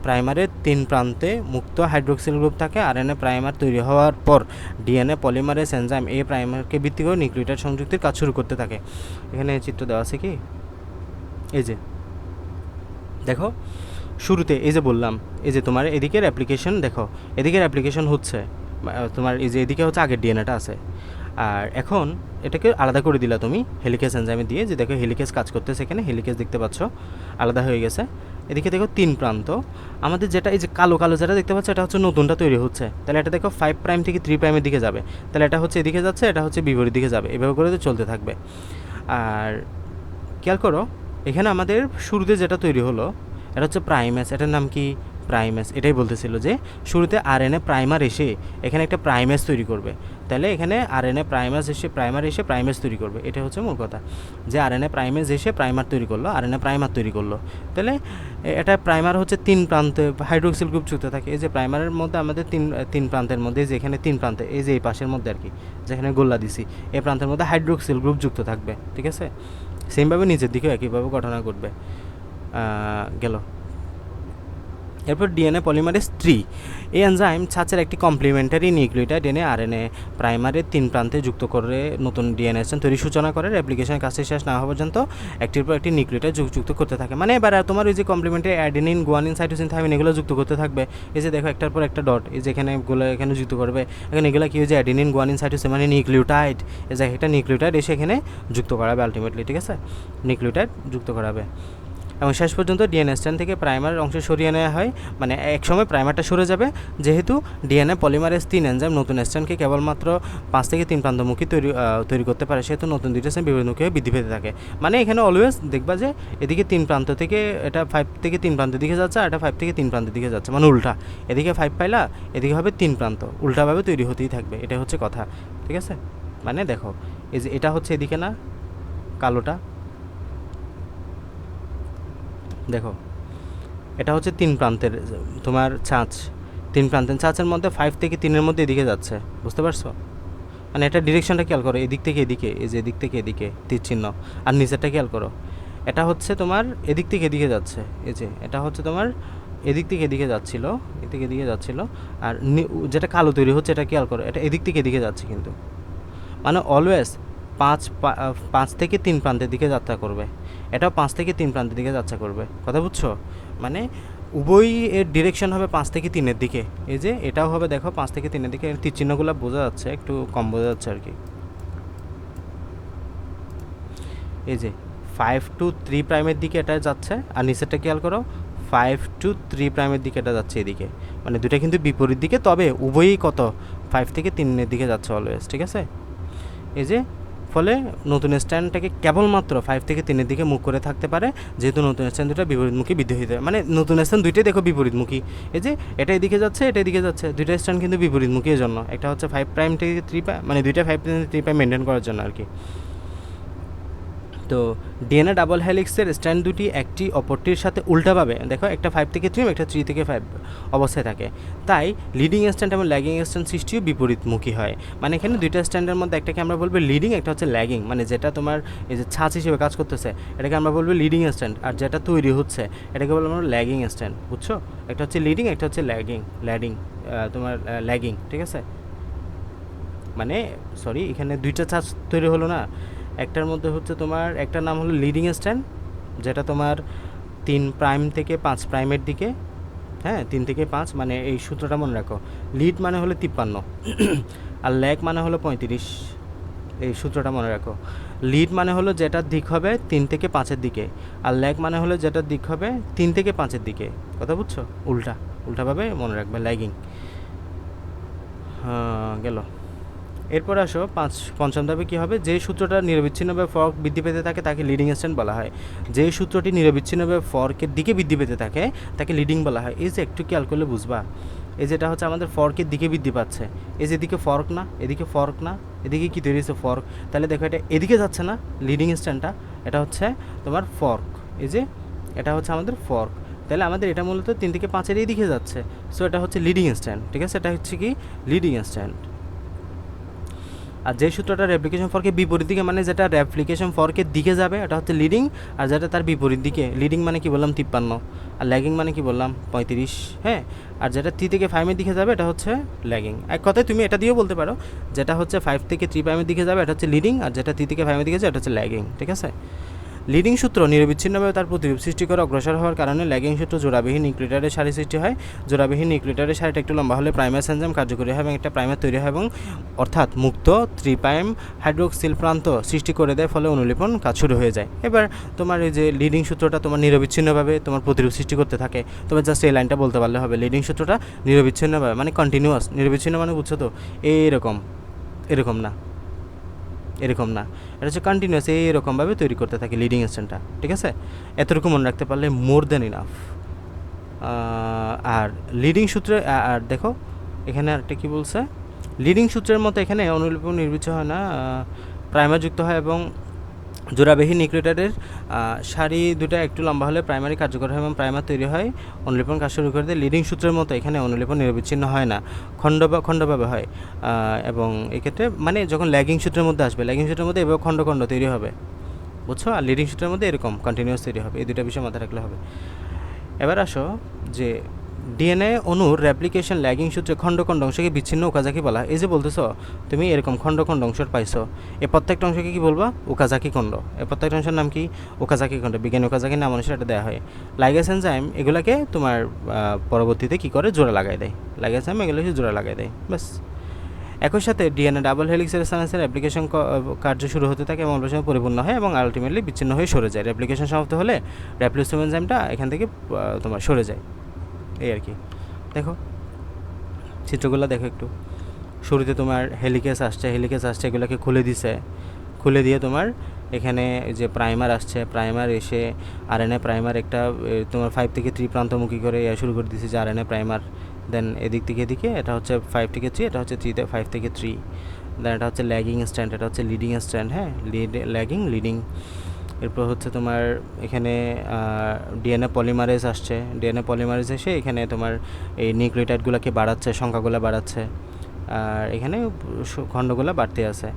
প্রাইমারের 3 প্রান্তে মুক্ত হাইড্রোক্সিল গ্রুপ থাকে। আরএনএ প্রাইমার তৈরি হওয়ার পর ডিএনএ পলিমারেজ এনজাইম এই প্রাইমারকে ভিত্তি করে নিউক্লিওটাইড সংযুক্তির কাজ শুরু করতে থাকে। এখানে চিত্র দেওয়া আছে কি, এই যে দেখো শুরুতে এই যে বললাম, এই যে তোমার এদিকের অ্যাপ্লিকেশন দেখো, এদিকের অ্যাপ্লিকেশন হচ্ছে তোমার এই যে এদিকে হচ্ছে আগের ডিএনএটা আছে, আর এখন এটাকে আলাদা করে দিলা তুমি হেলিকেজ এনজাইমে দিয়ে, যে দেখো হেলিকেজ কাজ করতেছে, এখানে হেলিকেজ দেখতে পাচ্ছ আলাদা হয়ে গেছে। এদিকে দেখো 3 প্রান্ত আমাদের যেটা এই যে কালো কালো যেটা দেখতে পাচ্ছ এটা হচ্ছে নতুনটা তৈরি হচ্ছে। তাহলে এটা দেখো 5 প্রাইম থেকে 3 প্রাইমের দিকে যাবে, তাহলে এটা হচ্ছে এদিকে যাচ্ছে, এটা হচ্ছে বিপরীত দিকে যাবে, এভাবে করে তো চলতে থাকবে। আর খেয়াল করো এখানে আমাদের শুরুতে যেটা তৈরি হলো এটা হচ্ছে প্রাইমেস, এটার নাম কি প্রাইমেস। এটাই বলতেছিল যে শুরুতে আরএনএ প্রাইমার এসে এখানে একটা প্রাইমেস তৈরি করবে, তাহলে এখানে আরএনএ প্রাইমার এসে প্রাইমেস তৈরি করবে, এটা হচ্ছে মূল কথা। যে আরএনএ প্রাইমেস এসে প্রাইমার তৈরি করলো, আরএনএ প্রাইমার তৈরি করলো, তাহলে এটা প্রাইমার হচ্ছে 3 প্রান্তে হাইড্রোক্সিল গ্রুপ যুক্ত থাকে। এই যে প্রাইমারের মধ্যে আমাদের তিন প্রান্তের মধ্যে, যে এখানে 3 প্রান্তে, এই যে এই পাশের মধ্যে আর কি যেখানে গোল্লা দিছি, এই প্রান্তের মধ্যে হাইড্রোক্সিল গ্রুপ যুক্ত থাকবে, ঠিক আছে। সেমভাবে নিচের দিকেও একইভাবে ঘটনা ঘটবে। গেল। এরপর ডিএনএ পলিমারেজ 3 এই এনজাইম ছাঁচের একটি কমপ্লিমেন্টারি নিউক্লিওটাইড এনে আরএনএ প্রাইমারের 3 প্রান্তে যুক্ত করে নতুন ডিএনএ স্ট্যান্ড তৈরির সূচনা করে। রেপ্লিকেশনের কাছে শেষ না হওয়া পর্যন্ত একটির পর একটি নিউক্লিওটাইড যুক্ত করতে থাকে। মানে এবার তোমার ওই যে complementary adenine, guanine, cytosine, thymine এগুলো যুক্ত করতে থাকবে। এই যে দেখো একটার পর একটা ডট, এই যে এখানে যুক্ত করবে। এখন এগুলো কি হয়েছে অ্যাডেনিন, গুয়ানিন, সাইটোসিন মানে নিউক্লিওটাইড, এই যে একটা নিউক্লিওটাইড এসে এখানে যুক্ত করাবে আলটিমেটলি, ঠিক আছে, নিউক্লিওটাইড যুক্ত করাবে। এবং শেষ পর্যন্ত ডিএনএ স্ট্যান্ড থেকে প্রাইমারের অংশ সরিয়ে নেওয়া হয়, মানে এক সময় প্রাইমারটা সরে যাবে, যেহেতু ডিএনএ পলিমারেজ 3 এনজাইম নতুন স্ট্যান্ডকে কেবলমাত্র 5 থেকে 3 প্রান্তমুখী তৈরি করতে পারে, সেহেতু নতুন 2টা স্ট্যান্ড বিপরীতমুখী হয়ে বৃদ্ধি পেতে থাকে। মানে এখানে অলওয়েজ দেখবা যে এদিকে 3 প্রান্ত থেকে এটা 5 থেকে 3 প্রান্তের দিকে যাচ্ছে, আর এটা 5 থেকে 3 প্রান্তের দিকে যাচ্ছে, মানে উল্টা। এদিকে 5 পাইলা, এদিকে হবে 3 প্রান্ত, উল্টাভাবে তৈরি হতেই থাকবে, এটা হচ্ছে কথা, ঠিক আছে। মানে দেখো এই যে এটা হচ্ছে এদিকে না কালোটা, দেখো এটা হচ্ছে 3 প্রান্তের তোমার ছাঁচ, 3 প্রান্তের ছাঁচের মধ্যে 5 থেকে 3-এর মধ্যে এদিকে যাচ্ছে, বুঝতে পারছো? মানে এটা ডিরেকশনটা খেয়াল করো, এদিক থেকে এদিকে, এই যে এদিক থেকে এদিকে তীর চিহ্ন, আর নিচেরটা খেয়াল করো, এটা হচ্ছে তোমার এদিক থেকে এদিকে যাচ্ছে, এই যে এটা হচ্ছে তোমার এদিক থেকে এদিকে যাচ্ছিল, এদিকে এদিকে যাচ্ছিল, আর যেটা কালো তৈরি হচ্ছে এটা খেয়াল করো, এটা এদিক থেকে এদিকে যাচ্ছে, কিন্তু মানে অলওয়েজ 5 থেকে 3 প্রান্তের দিকে যাত্রা করবে, এটাও 5 থেকে 3 প্রান্তের দিকে যাত্রা করবে, কথা বুঝছো? মানে উভয় এর ডিরেকশন হবে 5 থেকে 3-এর দিকে। এই যে এটাও হবে দেখো 5 থেকে 3-এর দিকে, তীর চিহ্নগুলো বোঝা যাচ্ছে, একটু কম বোঝা যাচ্ছে আর কি। এই যে 5 to 3 প্রাইমের দিকে এটা যাচ্ছে, আর নিচেরটা খেয়াল করো 5 to 3 প্রাইমের দিকে এটা যাচ্ছে এদিকে, মানে দুটা কিন্তু বিপরীত দিকে, তবে উভয়ই কত 5 থেকে 3-এর দিকে যাচ্ছে অলওয়েজ, ঠিক আছে। এই যে ফলে নতুন স্ট্যান্ডটাকে কেবলমাত্র 5 থেকে 3-এর দিকে মুখ করে থাকতে পারে, যেহেতু নতুন স্ট্যান্ড দুটো বিপরীতমুখী বৃদ্ধি হয়ে যায়, মানে নতুন স্ট্যান্ড দুইটাই দেখো বিপরীতমুখী, এই যে এটা এদিকে যাচ্ছে, এটা এদিকে যাচ্ছে, দুইটা স্ট্যান্ড কিন্তু বিপরীতমুখী, এর জন্য একটা হচ্ছে 5 প্রাইম থেকে 3 প্রাইম, মানে দুইটা 5 থেকে 3 প্রাইম মেনটেন করার জন্য আর কি। তো ডিএনএ ডাবল হেলিক্সের স্ট্র্যান্ড দুটি একটি অপরটির সাথে উল্টাভাবে দেখো, একটা 5 থেকে 3, একটা 3 থেকে 5 অবস্থায় থাকে, তাই লিডিং স্ট্যান্ড এবং ল্যাগিং স্ট্যান্ড সৃষ্টিও বিপরীতমুখী হয়। মানে এখানে দুইটা স্ট্যান্ডের মধ্যে একটাকে আমরা বলবো লিডিং, একটা হচ্ছে ল্যাগিং, মানে যেটা তোমার এই যে ছাঁচ হিসেবে কাজ করতেছে এটাকে আমরা বলবো লিডিং স্ট্যান্ড, আর যেটা তৈরি হচ্ছে এটাকে বলবো আমরা ল্যাগিং স্ট্যান্ড, বুঝছো? একটা হচ্ছে লিডিং, একটা হচ্ছে তোমার ল্যাগিং, ঠিক আছে। মানে সরি, এখানে দুইটা ছাঁচ তৈরি হলো না, একটার মধ্যে হচ্ছে তোমার একটার নাম হলো লিডিং স্ট্যান্ড, যেটা তোমার 3 প্রাইম থেকে 5 প্রাইমের দিকে, হ্যাঁ 3 থেকে 5, মানে এই সূত্রটা মনে রাখো, লিড মানে হলো 53 আর ল্যাগ মানে হলো 35, এই সূত্রটা মনে রাখো। লিড মানে হলো যেটার দিক হবে 3 থেকে 5-এর দিকে, আর ল্যাগ মানে হলো যেটার দিক হবে 3 থেকে 5-এর দিকে, কথা বুঝছো? উল্টাভাবে মনে রাখবে ল্যাগিং। গেল। এরপর আসো পঞ্চম ধাপে কী হবে, যে সূত্রটা নিরবিচ্ছিন্নভাবে ফর্ক বৃদ্ধি পেতে থাকে তাকে লিডিং স্ট্যান্ড বলা হয়। যে সূত্রটি নিরবিচ্ছিন্নভাবে ফর্কের দিকে বৃদ্ধি পেতে থাকে তাকে লিডিং বলা হয়। এই যে একটু খেয়াল করলে বুঝবা, এই যেটা হচ্ছে আমাদের ফর্কের দিকে বৃদ্ধি পাচ্ছে, এই যে এদিকে ফর্ক না, এদিকে ফর্ক না, এদিকে কী তৈরি হচ্ছে ফর্ক, তাহলে দেখো এটা এদিকে যাচ্ছে না লিডিং স্ট্যান্ডটা, এটা হচ্ছে তোমার ফর্ক, এই যে এটা হচ্ছে আমাদের ফর্ক, তাহলে আমাদের এটা মূলত 3 থেকে 5-এর এই দিকে যাচ্ছে, সো এটা হচ্ছে লিডিং স্ট্যান্ড, ঠিক আছে, এটা হচ্ছে কি লিডিং স্ট্যান্ড। আর যে সূত্রটা রেপ্লিকেশন ফর্কের বিপরীত দিকে, মানে যেটা রেপ্লিকেশন ফর্কের দিকে যাবে এটা হচ্ছে লিডিং, আর যেটা তার বিপরীত দিকে, লিডিং মানে কি বললাম 53, আর ল্যাগিং মানে কি বললাম 35, হ্যাঁ, আর যেটা 3 থেকে 5-এর দিকে যাবে এটা হচ্ছে ল্যাগিং। এক কথায় তুমি এটা দিয়েও বলতে পারো, যেটা হচ্ছে 5 থেকে 3'-এর দিকে যাবে এটা হচ্ছে লিডিং, আর যেটা 3 থেকে 5-এর দিকে যাবে এটা হচ্ছে ল্যাগিং, ঠিক আছে। লিডিং সূত্র নিরবিচ্ছিন্নভাবে তার প্রতিরূপ সৃষ্টি করে অগ্রসর হওয়ার কারণে ল্যাগিং সূত্র জোড়াবিহীন নিউক্লিওটাইডের সারি সৃষ্টি হয়। জোড়াবিহীন নিউক্লিওটাইডের সারিটা একটু লম্বা হলে প্রাইমার এনজাইম কার্যকরী হয় এবং একটা প্রাইমার তৈরি হয় এবং অর্থাৎ মুক্ত 3' হাইড্রোক্সিল প্রান্ত সৃষ্টি করে দেয়, ফলে অনুলিপন কাজ শুরু হয়ে যায়। এবার তোমার এই যে লিডিং সূত্রটা তোমার নিরবিচ্ছিন্নভাবে তোমার প্রতিরূপ সৃষ্টি করতে থাকে, তবে জাস্ট এই লাইনটা বলতে পারলে হবে, লিডিং সূত্রটা নিরবিচ্ছিন্নভাবে মানে কন্টিনিউয়াস, নিরবিচ্ছিন্ন মানে বুঝছো তো এরকম, এরকম না, এরকম না, এটা হচ্ছে কন্টিনিউয়াস এইরকমভাবে তৈরি করতে থাকে লিডিং স্ট্যান্ডটা, ঠিক আছে। এতটুকু মনে রাখতে পারলে মোর দ্যান ইনাফ। আর লিডিং সূত্রে আর দেখো এখানে আরেকটা কী বলছে, লিডিং সূত্রের মতো এখানে অনুলিপন নির্বিচ্ছিন্ন হয় না, প্রাইমার যুক্ত হয় এবং জোড়াবিহীন নিউক্লিওটাইডের সারি দুটা একটু লম্বা হলে প্রাইমারি কার্যকর হয় এবং প্রাইমার তৈরি হয়, অনুলিপন কাজ শুরু করে দেয়। লিডিং সূত্রের মতো এখানে অনুলিপন নিরবিচ্ছিন্ন হয় না, খণ্ডভাবে হয়, এবং এক্ষেত্রে মানে যখন ল্যাগিং সূত্রের মধ্যে আসবে, ল্যাগিং সূত্রের মধ্যে এভাবে খণ্ড খণ্ড তৈরি হবে, বুঝছো, আর লিডিং সূত্রের মধ্যে এরকম কন্টিনিউয়াস তৈরি হবে, এই দুটা বিষয় মাথায় রাখলে হবে। এবার আসো যে ডিএনএ অণুর রেপ্লিকেশন ল্যাগিং সূত্রে খণ্ড খণ্ড অংশকে বিচ্ছিন্ন ওকাজাকি বলা হয়। এই যে বলতেছো তুমি এরকম খণ্ড খণ্ড অংশ পাইছো, এই প্রত্যেকটা অংশকে কী বলবা, ওকাজাকি খণ্ড, এই প্রত্যেকটা অংশের নাম কি, ওকাজাকি খণ্ড, বিজ্ঞানী ওকাজাকির নাম অনুসারে এটা দেওয়া হয়। লাইগেজ এনজাইম এগুলোকে তোমার পরবর্তীতে কী করে জোড়া লাগাই দেয়, লাইগেজ এনজাইম এগুলোকে জোড়া লাগাই দেয়, ব্যাস। একই সাথে ডিএনএ ডাবল হেলিক্সের স্থানান্তরের অ্যাপ্লিকেশন কার্য শুরু হতে থাকে এবং অল্প সময় পরিপূর্ণ হয় এবং আলটিমেটলি বিচ্ছিন্ন হয়ে সরে যায়। রেপ্লিকেশন সমাপ্ত হলে রেপ্লিকেশন এনজাইমটা এখান থেকে তোমার সরে যায়, এই আর কি। দেখো চিত্রগুলো দেখো একটু, শুরুতে তোমার হেলিকেস আসছে, এগুলোকে খুলে দিছে, খুলে দিয়ে তোমার এখানে যে প্রাইমার আসছে, প্রাইমার এসে আরএনএ প্রাইমার একটা তোমার 5 থেকে 3 প্রান্তমুখী করে শুরু করে দিছে যে আরএনএ প্রাইমার, দেন এদিক থেকে এদিকে এটা হচ্ছে 5 থেকে 3, এটা হচ্ছে 5 থেকে 3, দেন এটা হচ্ছে ল্যাগিং স্ট্যান্ড, এটা হচ্ছে লিডিং স্ট্যান্ড, হ্যাঁ, ল্যাগিং লিডিং। এরপর হচ্ছে তোমার এখানে ডিএনএ পলিমারেজ আসছে, ডিএনএ পলিমারেজ এসে এখানে তোমার এই নিউক্লিওটাইডগুলোকে বাড়াচ্ছে, সংখ্যাগুলো বাড়াচ্ছে, আর এখানে খণ্ডগুলো বাড়তে আছে।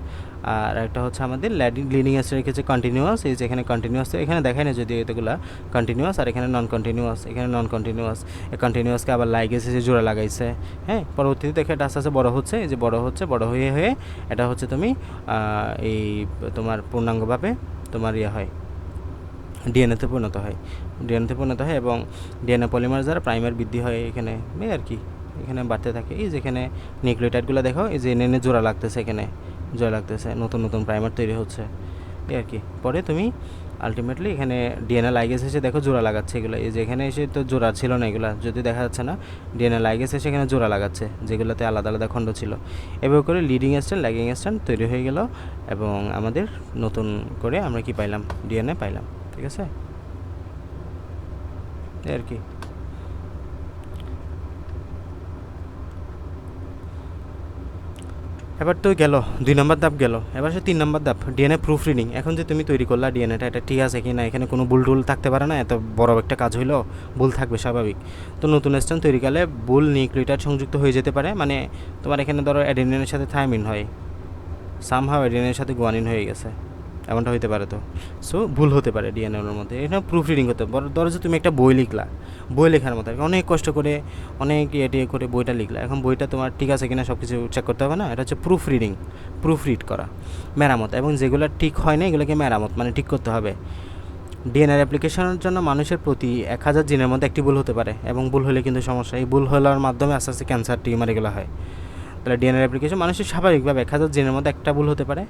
আর একটা হচ্ছে আমাদের লিডিং অ্যাসিড রেখেছে কন্টিনিউয়াস, এই যে এখানে কন্টিনিউয়াস, এখানে দেখায় না যদি এতগুলা কন্টিনিউয়াস, আর এখানে নন কন্টিনিউয়াস, এখানে নন কন্টিনিউয়াস, এই কন্টিনিউয়াসকে আবার লাইগেজ এসে জোড়া লাগাইছে, হ্যাঁ। পরবর্তীতে দেখে এটা আস্তে আস্তে বড়ো হচ্ছে, এই যে বড় হয়ে এটা হচ্ছে তুমি এই তোমার পূর্ণাঙ্গভাবে তোমার হয় ডিএনএতে পরিণত হয় এবং ডিএনএ পলিমার দ্বারা প্রাইমার বৃদ্ধি হয় এখানে, আর কি এখানে বাড়তে থাকে। এই যেখানে নিউক্লিওটাইডগুলো দেখো, এই যে এনএনএ জোড়া লাগতেছে, এখানে জোড়া লাগতেছে, নতুন নতুন প্রাইমার তৈরি হচ্ছে, এই আর কি। পরে তুমি আলটিমেটলি এখানে ডিএনএ লাইগেজ এসে দেখো জোড়া লাগাচ্ছে এগুলো, এই যে এখানে এসে তো জোড়া ছিল না, এগুলো যদি দেখা যাচ্ছে না, ডিএনএ লাইগেজ এসে এখানে জোড়া লাগাচ্ছে যেগুলোতে আলাদা আলাদা খণ্ড ছিল। এভাবে করে লিডিং স্ট্যান্ড ল্যাগিং স্ট্যান্ড তৈরি হয়ে গেল এবং আমাদের নতুন করে আমরা কি পাইলাম, ডিএনএ পাইলাম, ঠিক আছে, এই আর কি। এবার তো গেল 2 নম্বর ধাপ গেল, এবার সে 3 নম্বর ধাপ ডিএনএ প্রুফ রিডিং। এখন যে তুমি তৈরি করলা ডিএনএটা, এটা ঠিক আছে কি না, এখানে কোনো ভুল টুল থাকতে পারে না, এত বড় একটা কাজ হইলো ভুল থাকবে স্বাভাবিক। তো নতুন স্ট্যান্ড তৈরি করলে ভুল নিউক্লিওটাইড সংযুক্ত হয়ে যেতে পারে, মানে তোমার এখানে ধরো অ্যাডেনিনের সাথে থায়ামিন হয়, সামহাও অ্যাডেনিনের সাথে গুয়ানিন হয়ে গেছে, এমনটা হতে পারে। তো সো ভুল হতে পারে ডিএনএর মধ্যে, এটা প্রুফ রিডিং করতে হবে। ধরো যে তুমি একটা বই লিখলা, বই লেখার মতো অনেক কষ্ট করে অনেক ইয়ে করে বইটা লিখলা, এখন বইটা তোমার ঠিক আছে কিনা সব কিছু চেক করতে হবে না, এটা হচ্ছে প্রুফ রিডিং, প্রুফ রিড করা, মেরামত। এবং যেগুলো ঠিক হয় না এগুলোকে মেরামত মানে ঠিক করতে হবে। ডিএনএর অ্যাপ্লিকেশনের জন্য মানুষের প্রতি 1000 জিনের মধ্যে একটি ভুল হতে পারে, এবং ভুল হলে কিন্তু সমস্যা, এই ভুল হওয়ার মাধ্যমে আস্তে আস্তে ক্যান্সার টিউমার এগুলো হয়। তাহলে ডিএনএর অ্যাপ্লিকেশন মানুষের স্বাভাবিকভাবে 1000 জিনের মধ্যে একটা ভুল হতে পারে।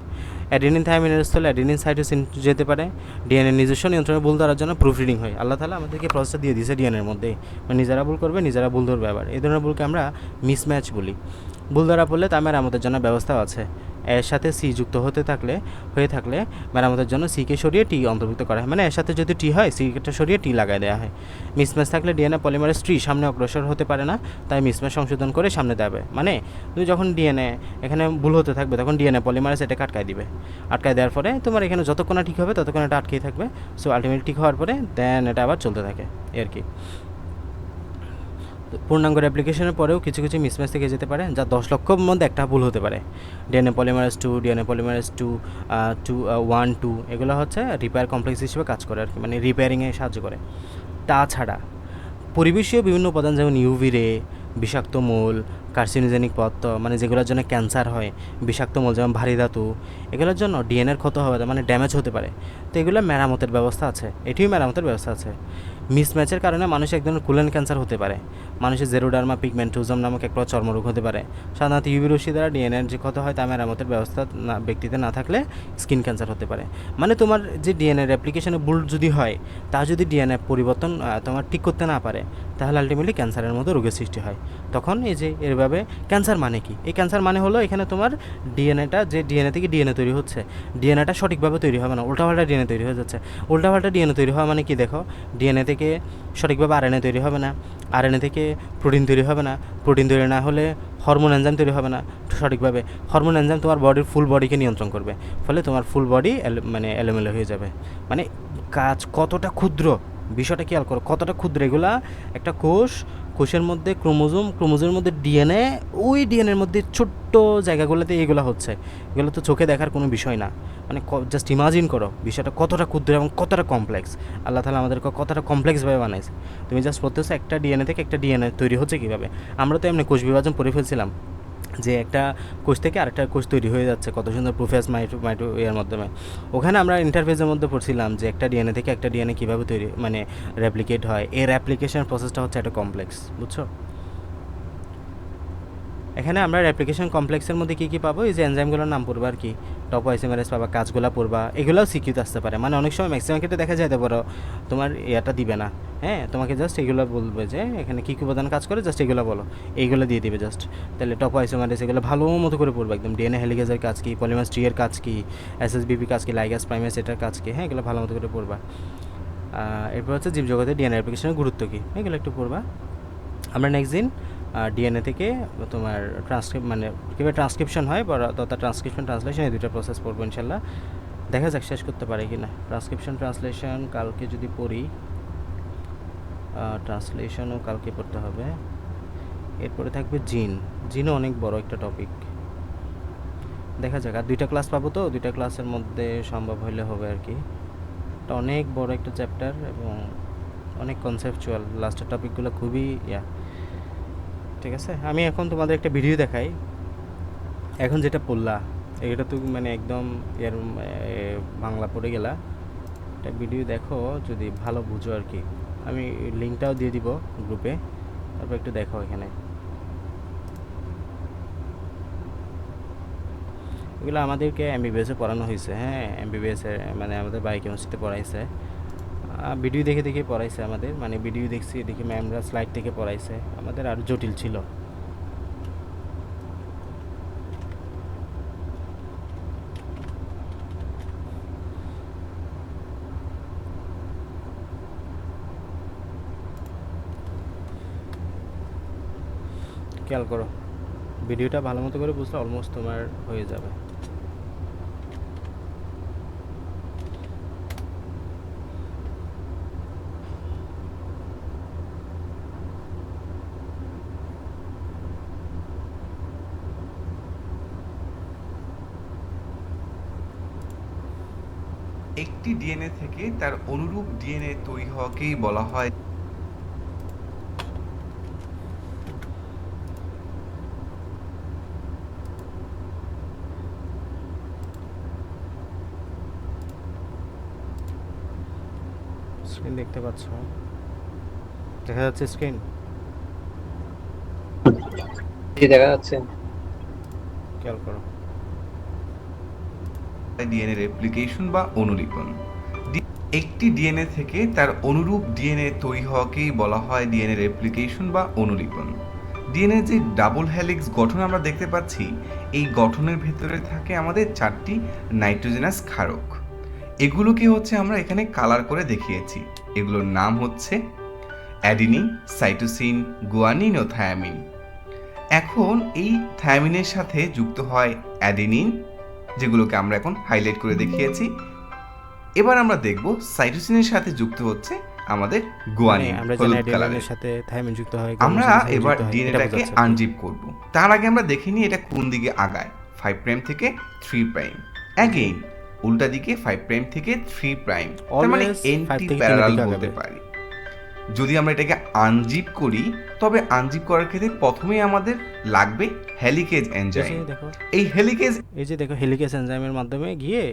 অ্যাডেনিন থায়ামিনের স্থলে অ্যাডেনিন সাইটোসিন যেতে পারে। ডিএনএ নিজস্ব নিয়ন্ত্রণে ভুল ধরার জন্য প্রুফ রিডিং হয়। আল্লাহ তাআলা আমাদেরকে প্রসেসটা দিয়ে দিয়েছে ডিএনএর মধ্যে, মানে নিজেরা ভুল করবে, নিজেরা ভুল ধরবে। আবার এই ধরনের ভুলকে আমরা মিসম্যাচ বলি। ভুল ধরা পড়লে তা আমাদের জন্য ব্যবস্থাও আছে। এর সাথে সি যুক্ত হয়ে থাকলে মেরামতের জন্য সিকে সরিয়ে টি অন্তর্ভুক্ত করা হয়, মানে এর সাথে যদি টি হয় সিটা সরিয়ে টি লাগাই দেওয়া হয়। মিসম্যাচ থাকলে ডিএনএ পলিমারেজ ট্রি সামনে অগ্রসর হতে পারে না, তাই মিসম্যাচ সংশোধন করে সামনে দেবে। মানে তুমি যখন ডিএনএ এখানে ভুল হতে থাকবে তখন ডিএনএ পলিমারেজ এটাকে আটকায় দিবে, আটকায় দেওয়ার পরে তোমার এখানে যতক্ষণ না ঠিক হবে ততক্ষণ এটা আটকেই থাকবে। সো আলটিমেটলি ঠিক হওয়ার পরে দেন এটা আবার চলতে থাকে আর কি। পূর্ণাঙ্গ অ্যাপ্লিকেশনের পরেও কিছু কিছু মিসম্যাচ থেকে যেতে পারে, যা 10 লক্ষর মধ্যে একটা ভুল হতে পারে। ডিএনএ পলিমারেজ 2, ডিএনএ পলিমারেজ 1, 2 এগুলো হচ্ছে রিপেয়ার কমপ্লেক্স হিসেবে কাজ করে আর কি, মানে রিপেয়ারিংয়ে সাহায্য করে। তাছাড়া পরিবেশীয় বিভিন্ন উপাদান যেমন ইউভি রে, বিষাক্ত মূল, কার্সিনোজেনিক পদার্থ মানে যেগুলোর জন্য ক্যান্সার হয়, বিষাক্ত মূল যেমন ভারী ধাতু, এগুলোর জন্য ডিএনএর ক্ষত হবে, মানে ড্যামেজ হতে পারে। তো এগুলো মেরামতের ব্যবস্থা আছে, এটিও মেরামতের ব্যবস্থা আছে। মিসম্যাচের কারণে মানুষের এক ধরনের কুলেন ক্যান্সার হতে পারে, মানুষের জেরোডার্মা পিগমেন্টোজম নামক এক প্রকার চর্মরোগ হতে পারে। সাধারণত ইউভি রশ্মি দ্বারা ডিএনএর যে ক্ষত হয় তা মেরামতের ব্যবস্থা ব্যক্তিতে না থাকলে স্কিন ক্যান্সার হতে পারে। মানে তোমার যে ডিএনএর অ্যাপ্লিকেশনে ভুল যদি হয়, তা যদি ডিএনএ পরিবর্তন তোমার ঠিক করতে না পারে, তাহলে আলটিমেটলি ক্যান্সারের মতো রোগের সৃষ্টি হয়। তখন এই যে এভাবে ক্যান্সার মানে কি, এই ক্যান্সার মানে হলো এখানে তোমার ডিএনএটা, যে ডিএনএ থেকে ডিএনএ তৈরি হচ্ছে, ডিএনএটা সঠিকভাবে তৈরি হবে না, উল্টাপাল্টা ডিএনএ তৈরি হয়ে যাচ্ছে। উল্টাপাল্টা ডিএনএ তৈরি হওয়া মানে কি দেখো, ডিএনএ থেকে সঠিকভাবে আরএনএ তৈরি হবে না, আরএনএ থেকে প্রোটিন তৈরি হবে না, প্রোটিন তৈরি না হলে হরমোন এনজাইম তৈরি হবে না সঠিকভাবে, হরমোন এনজাইম তোমার বডির ফুল বডিকে নিয়ন্ত্রণ করবে, ফলে তোমার ফুল বডি মানে এলোমেলো হয়ে যাবে। মানে কাজ কতটা ক্ষুদ্র, বিষয়টা খেয়াল করো কতটা ক্ষুদ্র। এগুলা একটা কোষের মধ্যে ক্রোমোজোমের মধ্যে ডিএনএ, ওই ডিএনএর মধ্যে ছোট্ট জায়গাগুলোতে এগুলো হচ্ছে, এগুলো তো চোখে দেখার কোনো বিষয় না। মানে জাস্ট ইমাজিন করো বিষয়টা কতটা ক্ষুদ্র এবং কতটা কমপ্লেক্স। আল্লাহ তাআলা আমাদেরকে কতটা কমপ্লেক্সভাবে বানাইছে। তুমি জাস্ট বলতেছো একটা ডিএনএ থেকে একটা ডিএনএ তৈরি হচ্ছে কীভাবে। আমরা তো এমনি কোষ বিভাজন পড়ে ফেলছিলাম যে একটা কোষ থেকে আরেকটা কোষ তৈরি হয়ে যাচ্ছে কত সুন্দর প্রোফেজ মাইটো এর মাধ্যমে। ওখানে আমরা ইন্টারফেসের মধ্যে পড়ছিলাম যে একটা ডিএনএ থেকে একটা ডিএনএ কীভাবে তৈরি মানে রেপ্লিকেট হয়, এর অ্যাপ্লিকেশন প্রসেসটা হচ্ছে একটা কমপ্লেক্স, বুঝছো। এখানে আমরা অ্যাপ্লিকেশন কমপ্লেক্সের মধ্যে কী কী পাবো, এই যে এনজাইমগুলোর নাম পড়বা আর কি, টপোআইসোমারেজ পাবা, কাজগুলো পড়বা, এগুলোও সিকিউতে আসতে পারে। মানে অনেক সময় ম্যাক্সিমাম ক্ষেত্রে দেখা যায় বড় তোমার এটা দিবে না, হ্যাঁ তোমাকে জাস্ট এগুলো বলবে যে এখানে কী কী উপাদান কাজ করে, জাস্ট এগুলো বলো, এইগুলো দিয়ে দিবে জাস্ট। তাহলে টপোআইসোমারেজ এগুলো ভালো মতো করে পড়বা একদম, ডিএনএ হেলিগেজের কাজ কী, পলিমারেজ ট্রি এর কাজ কী, এসএসবিপি কাজ কী, লাইগাস প্রাইমেজ এটার কাজ কী, হ্যাঁ এগুলো ভালো মতো করে পড়বা। এরপর হচ্ছে জীবজগতে ডিএনএ অ্যাপ্লিকেশনের গুরুত্ব কী, এগুলো একটু পড়বা। আমরা নেক্সট দিন ডিএনএ থেকে তোমার মানে কীভাবে ট্রান্সক্রিপশন হয় তথা ট্রান্সক্রিপশন ট্রান্সলেশন, এই দুটো প্রসেস পড়বো ইনশাল্লাহ। দেখা যাক শেষ করতে পারে কি না। ট্রান্সক্রিপশন ট্রান্সলেশন কালকে যদি পড়ি, ট্রান্সলেশনও কালকে পড়তে হবে। এরপরে থাকবে জিনও অনেক বড় একটা টপিক, দেখা যাক। আর 2টা ক্লাস পাবো, তো 2টা ক্লাসের মধ্যে সম্ভব হলে হবে আর কি। এটা অনেক বড় একটা চ্যাপ্টার এবং অনেক কনসেপচুয়াল, লাস্টের টপিকগুলো খুবই ঠিক আছে। আমি এখন তোমাদের একটা ভিডিও দেখাই, এখন যেটা পড়লা এটা তো মানে একদম এর বাংলা পড়ে গেলা, একটা ভিডিও দেখো যদি ভালো বুঝো আর কি। আমি লিঙ্কটাও দিয়ে দিব গ্রুপে, তারপর একটু দেখো এখানে। এগুলো আমাদেরকে এমবিবিএসে পড়ানো হয়েছে, হ্যাঁ এমবিবিএসে মানে আমাদের বায়োকেমিস্ট্রিতে পড়াইছে, ভিডিও দেখে দেখে পড়াইছে আমাদের, মানে ভিডিও দেখছি দেখে ম্যামরা স্লাইড থেকে পড়াইছে, আমাদের আরও জটিল ছিল। খেয়াল করো ভিডিওটা ভালো মতো করে বুঝলে অলমোস্ট তোমার হয়ে যাবে। একটি ডিএনএ থেকে তার অনুরূপ ডিএনএ তৈরি হওয়াকেই বলা হয়। স্ক্রিন দেখতে পাচ্ছ, দেখা যাচ্ছে স্ক্রিন? জি দেখা যাচ্ছে। খেয়াল করো ডিএনএ রেপ্লিকেশন বা অনুলিপন। একটি ডিএনএ থেকে তার অনুরূপ ডিএনএ তৈরি হওয়াকেই বলা হয় ডিএনএ রেপ্লিকেশন বা অনুলিপন। ডিএনএ যে ডাবল হেলিক্স গঠন আমরা দেখতে পাচ্ছি, এই গঠনের ভেতরে থাকে আমাদের 4টি নাইট্রোজেনাস ক্ষারক। এগুলোকে হচ্ছে আমরা এখানে কালার করে দেখিয়েছি। এগুলোর নাম হচ্ছে অ্যাডিনিন, সাইটোসিন, গুয়ানিন ও থায়ামিন। এখন এই থায়ামিনের সাথে যুক্ত হয় অ্যাডিনিন, যেগুলোকে আমরা এখন হাইলাইট করে দেখিয়েছি। এবার আমরা দেখব সাইটোসিনের সাথে যুক্ত হচ্ছে আমাদের গুয়ানিন, আমরা হলুদ জানি কালারের। অ্যাডেনিনের সাথে থাইমিন যুক্ত হয়, আমরা গুয়ানিনের সাথে এবার যুক্ত হয়, এটা ডিএনএটাকে বোঝাচ্ছে আর কি। আনজিপ করব। তার আগে আমরা দেখে নিই এটা কোন দিকে আগায়, 5 প্রাইম থেকে 3 প্রাইম। অ্যাগেইন উল্টা দিকে 5 প্রাইম থেকে 3 প্রাইম, তার মানে Always 5 এন্টি থেকে 3 প্যারালাল দিকে বলতে আগাবে। পারি। যদি আমরা এটাকে আনজিপ করি, তবে আনজিপ করার ক্ষেত্রে প্রথমেই আমাদের লাগবে হেলিকেজ এই এনজাইম। যে দেখো, এই হেলিকেজ হেলিকেজ এনজাইমের মাধ্যমে গিয়ে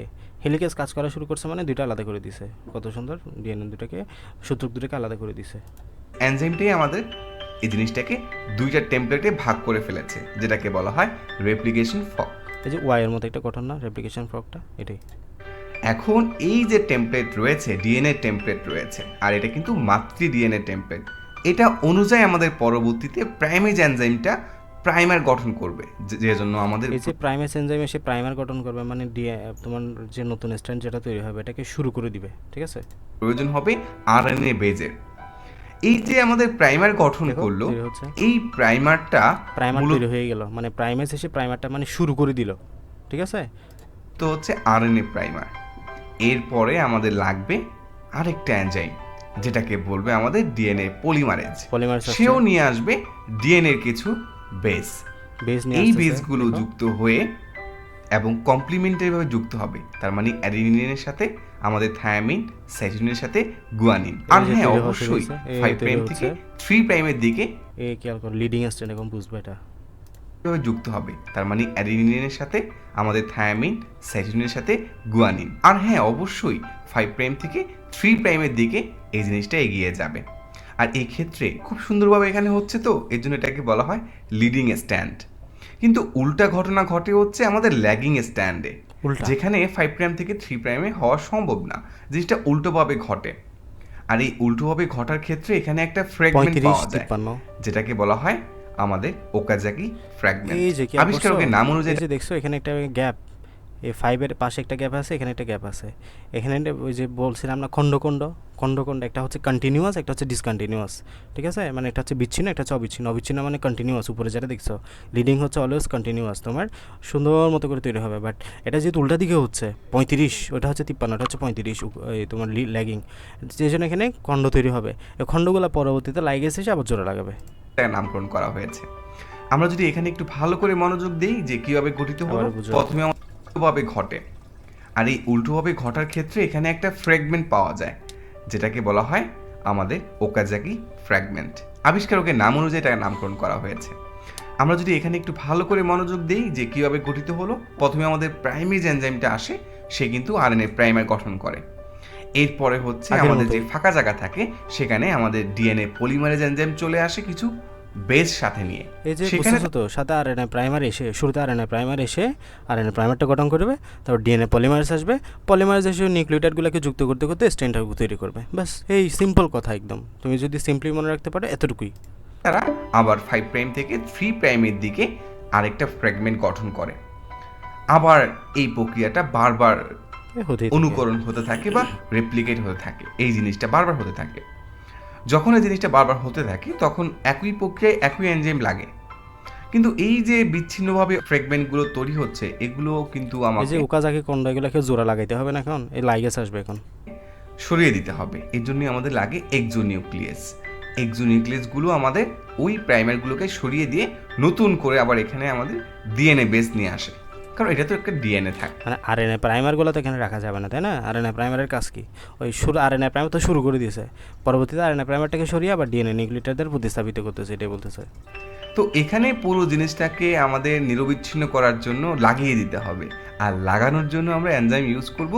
হেলিকেজ কাজ করা শুরু করছে, মানে দুইটা আলাদা করে দিছে। কত সুন্দর, ডিএনএ দুটাকে, সূত্রক দুটাকে আলাদা করে দিছে। এনজাইমটাই আমাদের এই জিনিসটাকে দুইটা টেমপ্লেটে ভাগ করে ফেলেছে, যেটাকে বলা হয় রেপ্লিকেশন ফর্ক। এই যে ওয়াই এর মতো একটা গঠন না, রেপ্লিকেশন ফর্কটা, এটাই। এখন এই যে টেমপ্লেট রয়েছে, ডিএনএ টেমপ্লেট রয়েছে, আর এটা কিন্তু মাতৃ ডিএনএ টেমপ্লেট। এটা অনুযায়ী আমাদের পরবর্তীতে প্রাইমেজ এনজাইমটা প্রাইমার গঠন করবে, যে জন্য আমাদের এই যে প্রাইমেজ এনজাইম এসে প্রাইমার গঠন করবে, মানে তোমার যে নতুন স্ট্র্যান্ড যেটা তৈরি হবে এটাকে শুরু করে দিবে, ঠিক আছে? প্রয়োজন হবে আরএনএ বেজের। এই যে আমাদের প্রাইমার গঠন দেখো, করলো, তৈরি হচ্ছে। এই প্রাইমারটা প্রাইমার মূলত তৈরি হয়ে গেল, মানে প্রাইমেজ এসে প্রাইমারটা মানে শুরু করে দিল, ঠিক আছে? হচ্ছে আরএনএ প্রাইমার। এরপরে আমাদের লাগবে আরেকটা এনজাইম, যেটাকে বলবে আমাদের ডিএনএ পলিমারেজ। পলিমারেজ সেও নিয়ে আসবে ডিএনএ এর কিছু বেস। বেজ নিয়ে এই আসতেছে, বেসগুলো দেখো। যুক্ত হয়ে এবং কমপ্লিমেন্টারি ভাবে যুক্ত হবে, তার মানে অ্যাডিনিনের সাথে আমাদের থায়ামিন, সাইটোসিনের সাথে গুয়ানিন। আর এই যে হ্যাঁ, তৈরি হচ্ছে, অবশ্যই এই 5 তৈরি প্রাইম হচ্ছে। থেকে 3 প্রাইমের দিকে এই খেয়াল করো, লিডিং স্ট্র্যান্ড এখন বুঝবে এটা। ভাবে যুক্ত হবে, তার মানে অ্যাডিনিনের সাথে আমাদের থায়ামিন, সাইটোসিনের সাথে গুয়ানিন। আর হ্যাঁ, অবশ্যই 5 প্রাইম থেকে 3 প্রাইমের দিকে এই জিনিসটা এগিয়ে যাবে। আর এই ক্ষেত্রে খুব সুন্দরভাবে এখানে হচ্ছে, তো এর জন্য এটাকে বলা হয় লিডিং স্ট্যান্ড। কিন্তু উল্টা ঘটনা ঘটে হচ্ছে আমাদের ল্যাগিং স্ট্যান্ডে, উল্টা। যেখানে 5 প্রাইম থেকে 3 প্রাইমে হওয়া সম্ভব না, জিনিসটা উল্টোভাবে ঘটে। আর এই উল্টোভাবে ঘটার ক্ষেত্রে এখানে একটা ফ্র্যাগমেন্ট 35, পাওয়া যায়, 53। যেটাকে বলা হয় আমাদের ওকাজাকি ফ্র্যাগমেন্ট। এই যে কি আবিষ্কারকের নাম অনুযায়ী এই যে দেখছো এখানে একটা গ্যাপ, এই 5 এর পাশে একটা গ্যাপ আছে, এখানে একটা গ্যাপ আছে। এখানে ওই যে বলছিলাম না, খণ্ড খণ্ড, একটা হচ্ছে কন্টিনিউয়াস, একটা হচ্ছে ডিসকন্টিনিউয়াস, ঠিক আছে? মানে একটা হচ্ছে বিচ্ছিন্ন, একটা হচ্ছে অবিচ্ছিন্ন। অবিচ্ছিন্ন মানে কন্টিনিউয়াস, উপরে যেটা দেখছো লিডিং হচ্ছে অলওয়েজ কন্টিনিউয়াস, তোমার সুন্দর মতো করে তৈরি হবে। বাট এটা যেহেতু উল্টা দিকে হচ্ছে 35, ওটা হচ্ছে 53, ওটা হচ্ছে 35, এই তোমার ল্যাগিং, যে জন্য এখানে খণ্ড তৈরি হবে। এই খণ্ডগুলো পরবর্তীতে লাইগেজ এসে আবার জোড়া লাগাবে। নামকরণ করা হয়েছে। আমরা যদি এখানে একটু ভালো করে মনোযোগ দিই যে কিভাবে গঠিত হলো, আবার বুঝো। প্রথমে উল্টোভাবে ঘটে। আর এই উল্টোভাবে ঘটার ক্ষেত্রে এখানে একটা ফ্র্যাগমেন্ট পাওয়া যায়, যেটাকে বলা হয় আমাদের ওকাজাকি ফ্র্যাগমেন্ট। আবিষ্কারকের নাম অনুযায়ী এটার নামকরণ করা হয়েছে। আমরা যদি এখানে একটু ভালো করে মনোযোগ দিই যে কিভাবে গঠিত হলো, প্রথমে আমাদের প্রাইমেজ এনজাইমটা আসে, সে কিন্তু আরএনএ প্রাইমার গঠন করে। এরপরে হচ্ছে আগের আমাদের মতোই। যে ফাঁকা জায়গা থাকে, সেখানে আমাদের ডিএনএ পলিমারেজ এনজাইম চলে আসে কিছু বেস সাথে নিয়ে। এই যে সেখানে বুঝতেছো তো, সাথে আরএনএ প্রাইমার এসে, শুরুতে আরএনএ প্রাইমার এসে আরএনএ প্রাইমারটা গঠন করবে, তারপর ডিএনএ পলিমারেজ আসবে, পলিমারেজ এসে নিউক্লিওটাইডগুলোকে যুক্ত করতে করতে স্ট্রেনটা তৈরি করবে। বাস, এই সিম্পল কথা একদম। তুমি যদি সিম্পলি মনে রাখতে পারো, এতটুকুই। তারা আবার 5 প্রাইম থেকে 3 প্রাইমের দিকে আরেকটা ফ্র্যাগমেন্ট গঠন করে। আবার এই প্রক্রিয়াটা বারবার হতেই থাকে। অনুকরণ হতে থাকে বা রেপ্লিকেট হতে থাকে, এই জিনিসটা বারবার হতে থাকে। যখন এই জিনিসটা বারবার হতে থাকে, তখন একই প্রক্রিয়ায় একই এনজাইম লাগে। কিন্তু এই যে বিচ্ছিন্নভাবে ফ্র্যাগমেন্টগুলো তৈরি হচ্ছে, এগুলো কিন্তু এই যে আমাকে ওকাজাকি খণ্ড, এগুলোকে জোড়া লাগাইতে হবে না, এখন এই লাইগেজ আসবে এখন। সরিয়ে দিতে হবে। এর জন্য আমাদের লাগে এক্সোনিউক্লিয়াস। এক্সোনিউক্লিয়াসগুলো আমাদের ওই প্রাইমারগুলোকে সরিয়ে দিয়ে নতুন করে আবার এখানে আমাদের ডিএনএ বেস নিয়ে আসে, কারণ এটা তো একটা ডিএনএ থাকে। মানে আরএনএ প্রাইমারগুলো তো এখানে রাখা যাবে না, তাই না? আরএনএ প্রাইমারের কাজ কি? ওই আরএনএ প্রাইমার তো শুরু করে দিয়েছে, পরবর্তীতে আরএনএ প্রাইমারটাকে সরিয়ে আবার ডিএনএ নিউক্লিওটাইডের প্রতিস্থাপিত করতেছে, এটাই বলতেছে। তো এখানে পুরো জিনিসটাকে আমাদের নিরবিচ্ছিন্ন করার জন্য লাগিয়ে দিতে হবে। আর লাগানোর জন্য আমরা এনজাইম ইউজ করব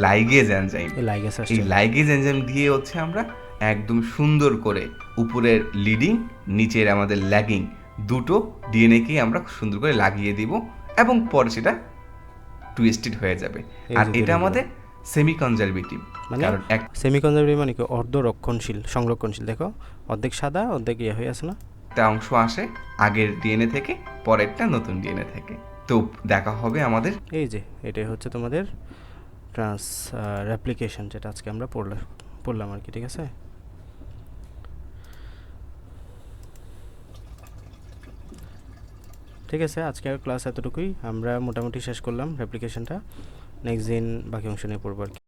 লাইগেজ এনজাইম। এই লাইগেজ এই আসছে। লাইগেজ এনজাইম দিয়ে হচ্ছে আমরা একদম সুন্দর করে উপরের লিডিং, নিচের আমাদের ল্যাগিং দুটো ডিএনএকেই আমরা সুন্দর করে লাগিয়ে দিব, এবং পরে সেটা টুইস্টেড হয়ে যাবে। এই আর যে এটা তৈরি আমাদের সেমি কনজারভেটিভ, মানে কারণ সেমি কনজারভেটিভ মানে কি? অর্ধ রক্ষণশীল, সংরক্ষণশীল। দেখো, অর্ধেক সাদা, অর্ধেক ইয়ে হয়ে আছে না? একটা অংশ আসে আগের ডিএনএ থেকে, পরেরটা নতুন ডিএনএ থেকে। তো দেখা হবে আমাদের এই যে এটাই হচ্ছে তোমাদের রেপ্লিকেশন, যেটা আজকে আমরা পড়লাম আর কি। ঠিক আছে, ঠিক আছে, আজকের ক্লাস এতটুকুই, আমরা মোটামুটি শেষ করলাম রেপ্লিকেশনটা। নেক্সট দিন বাকি অংশ নিয়ে পড়বো আর কি।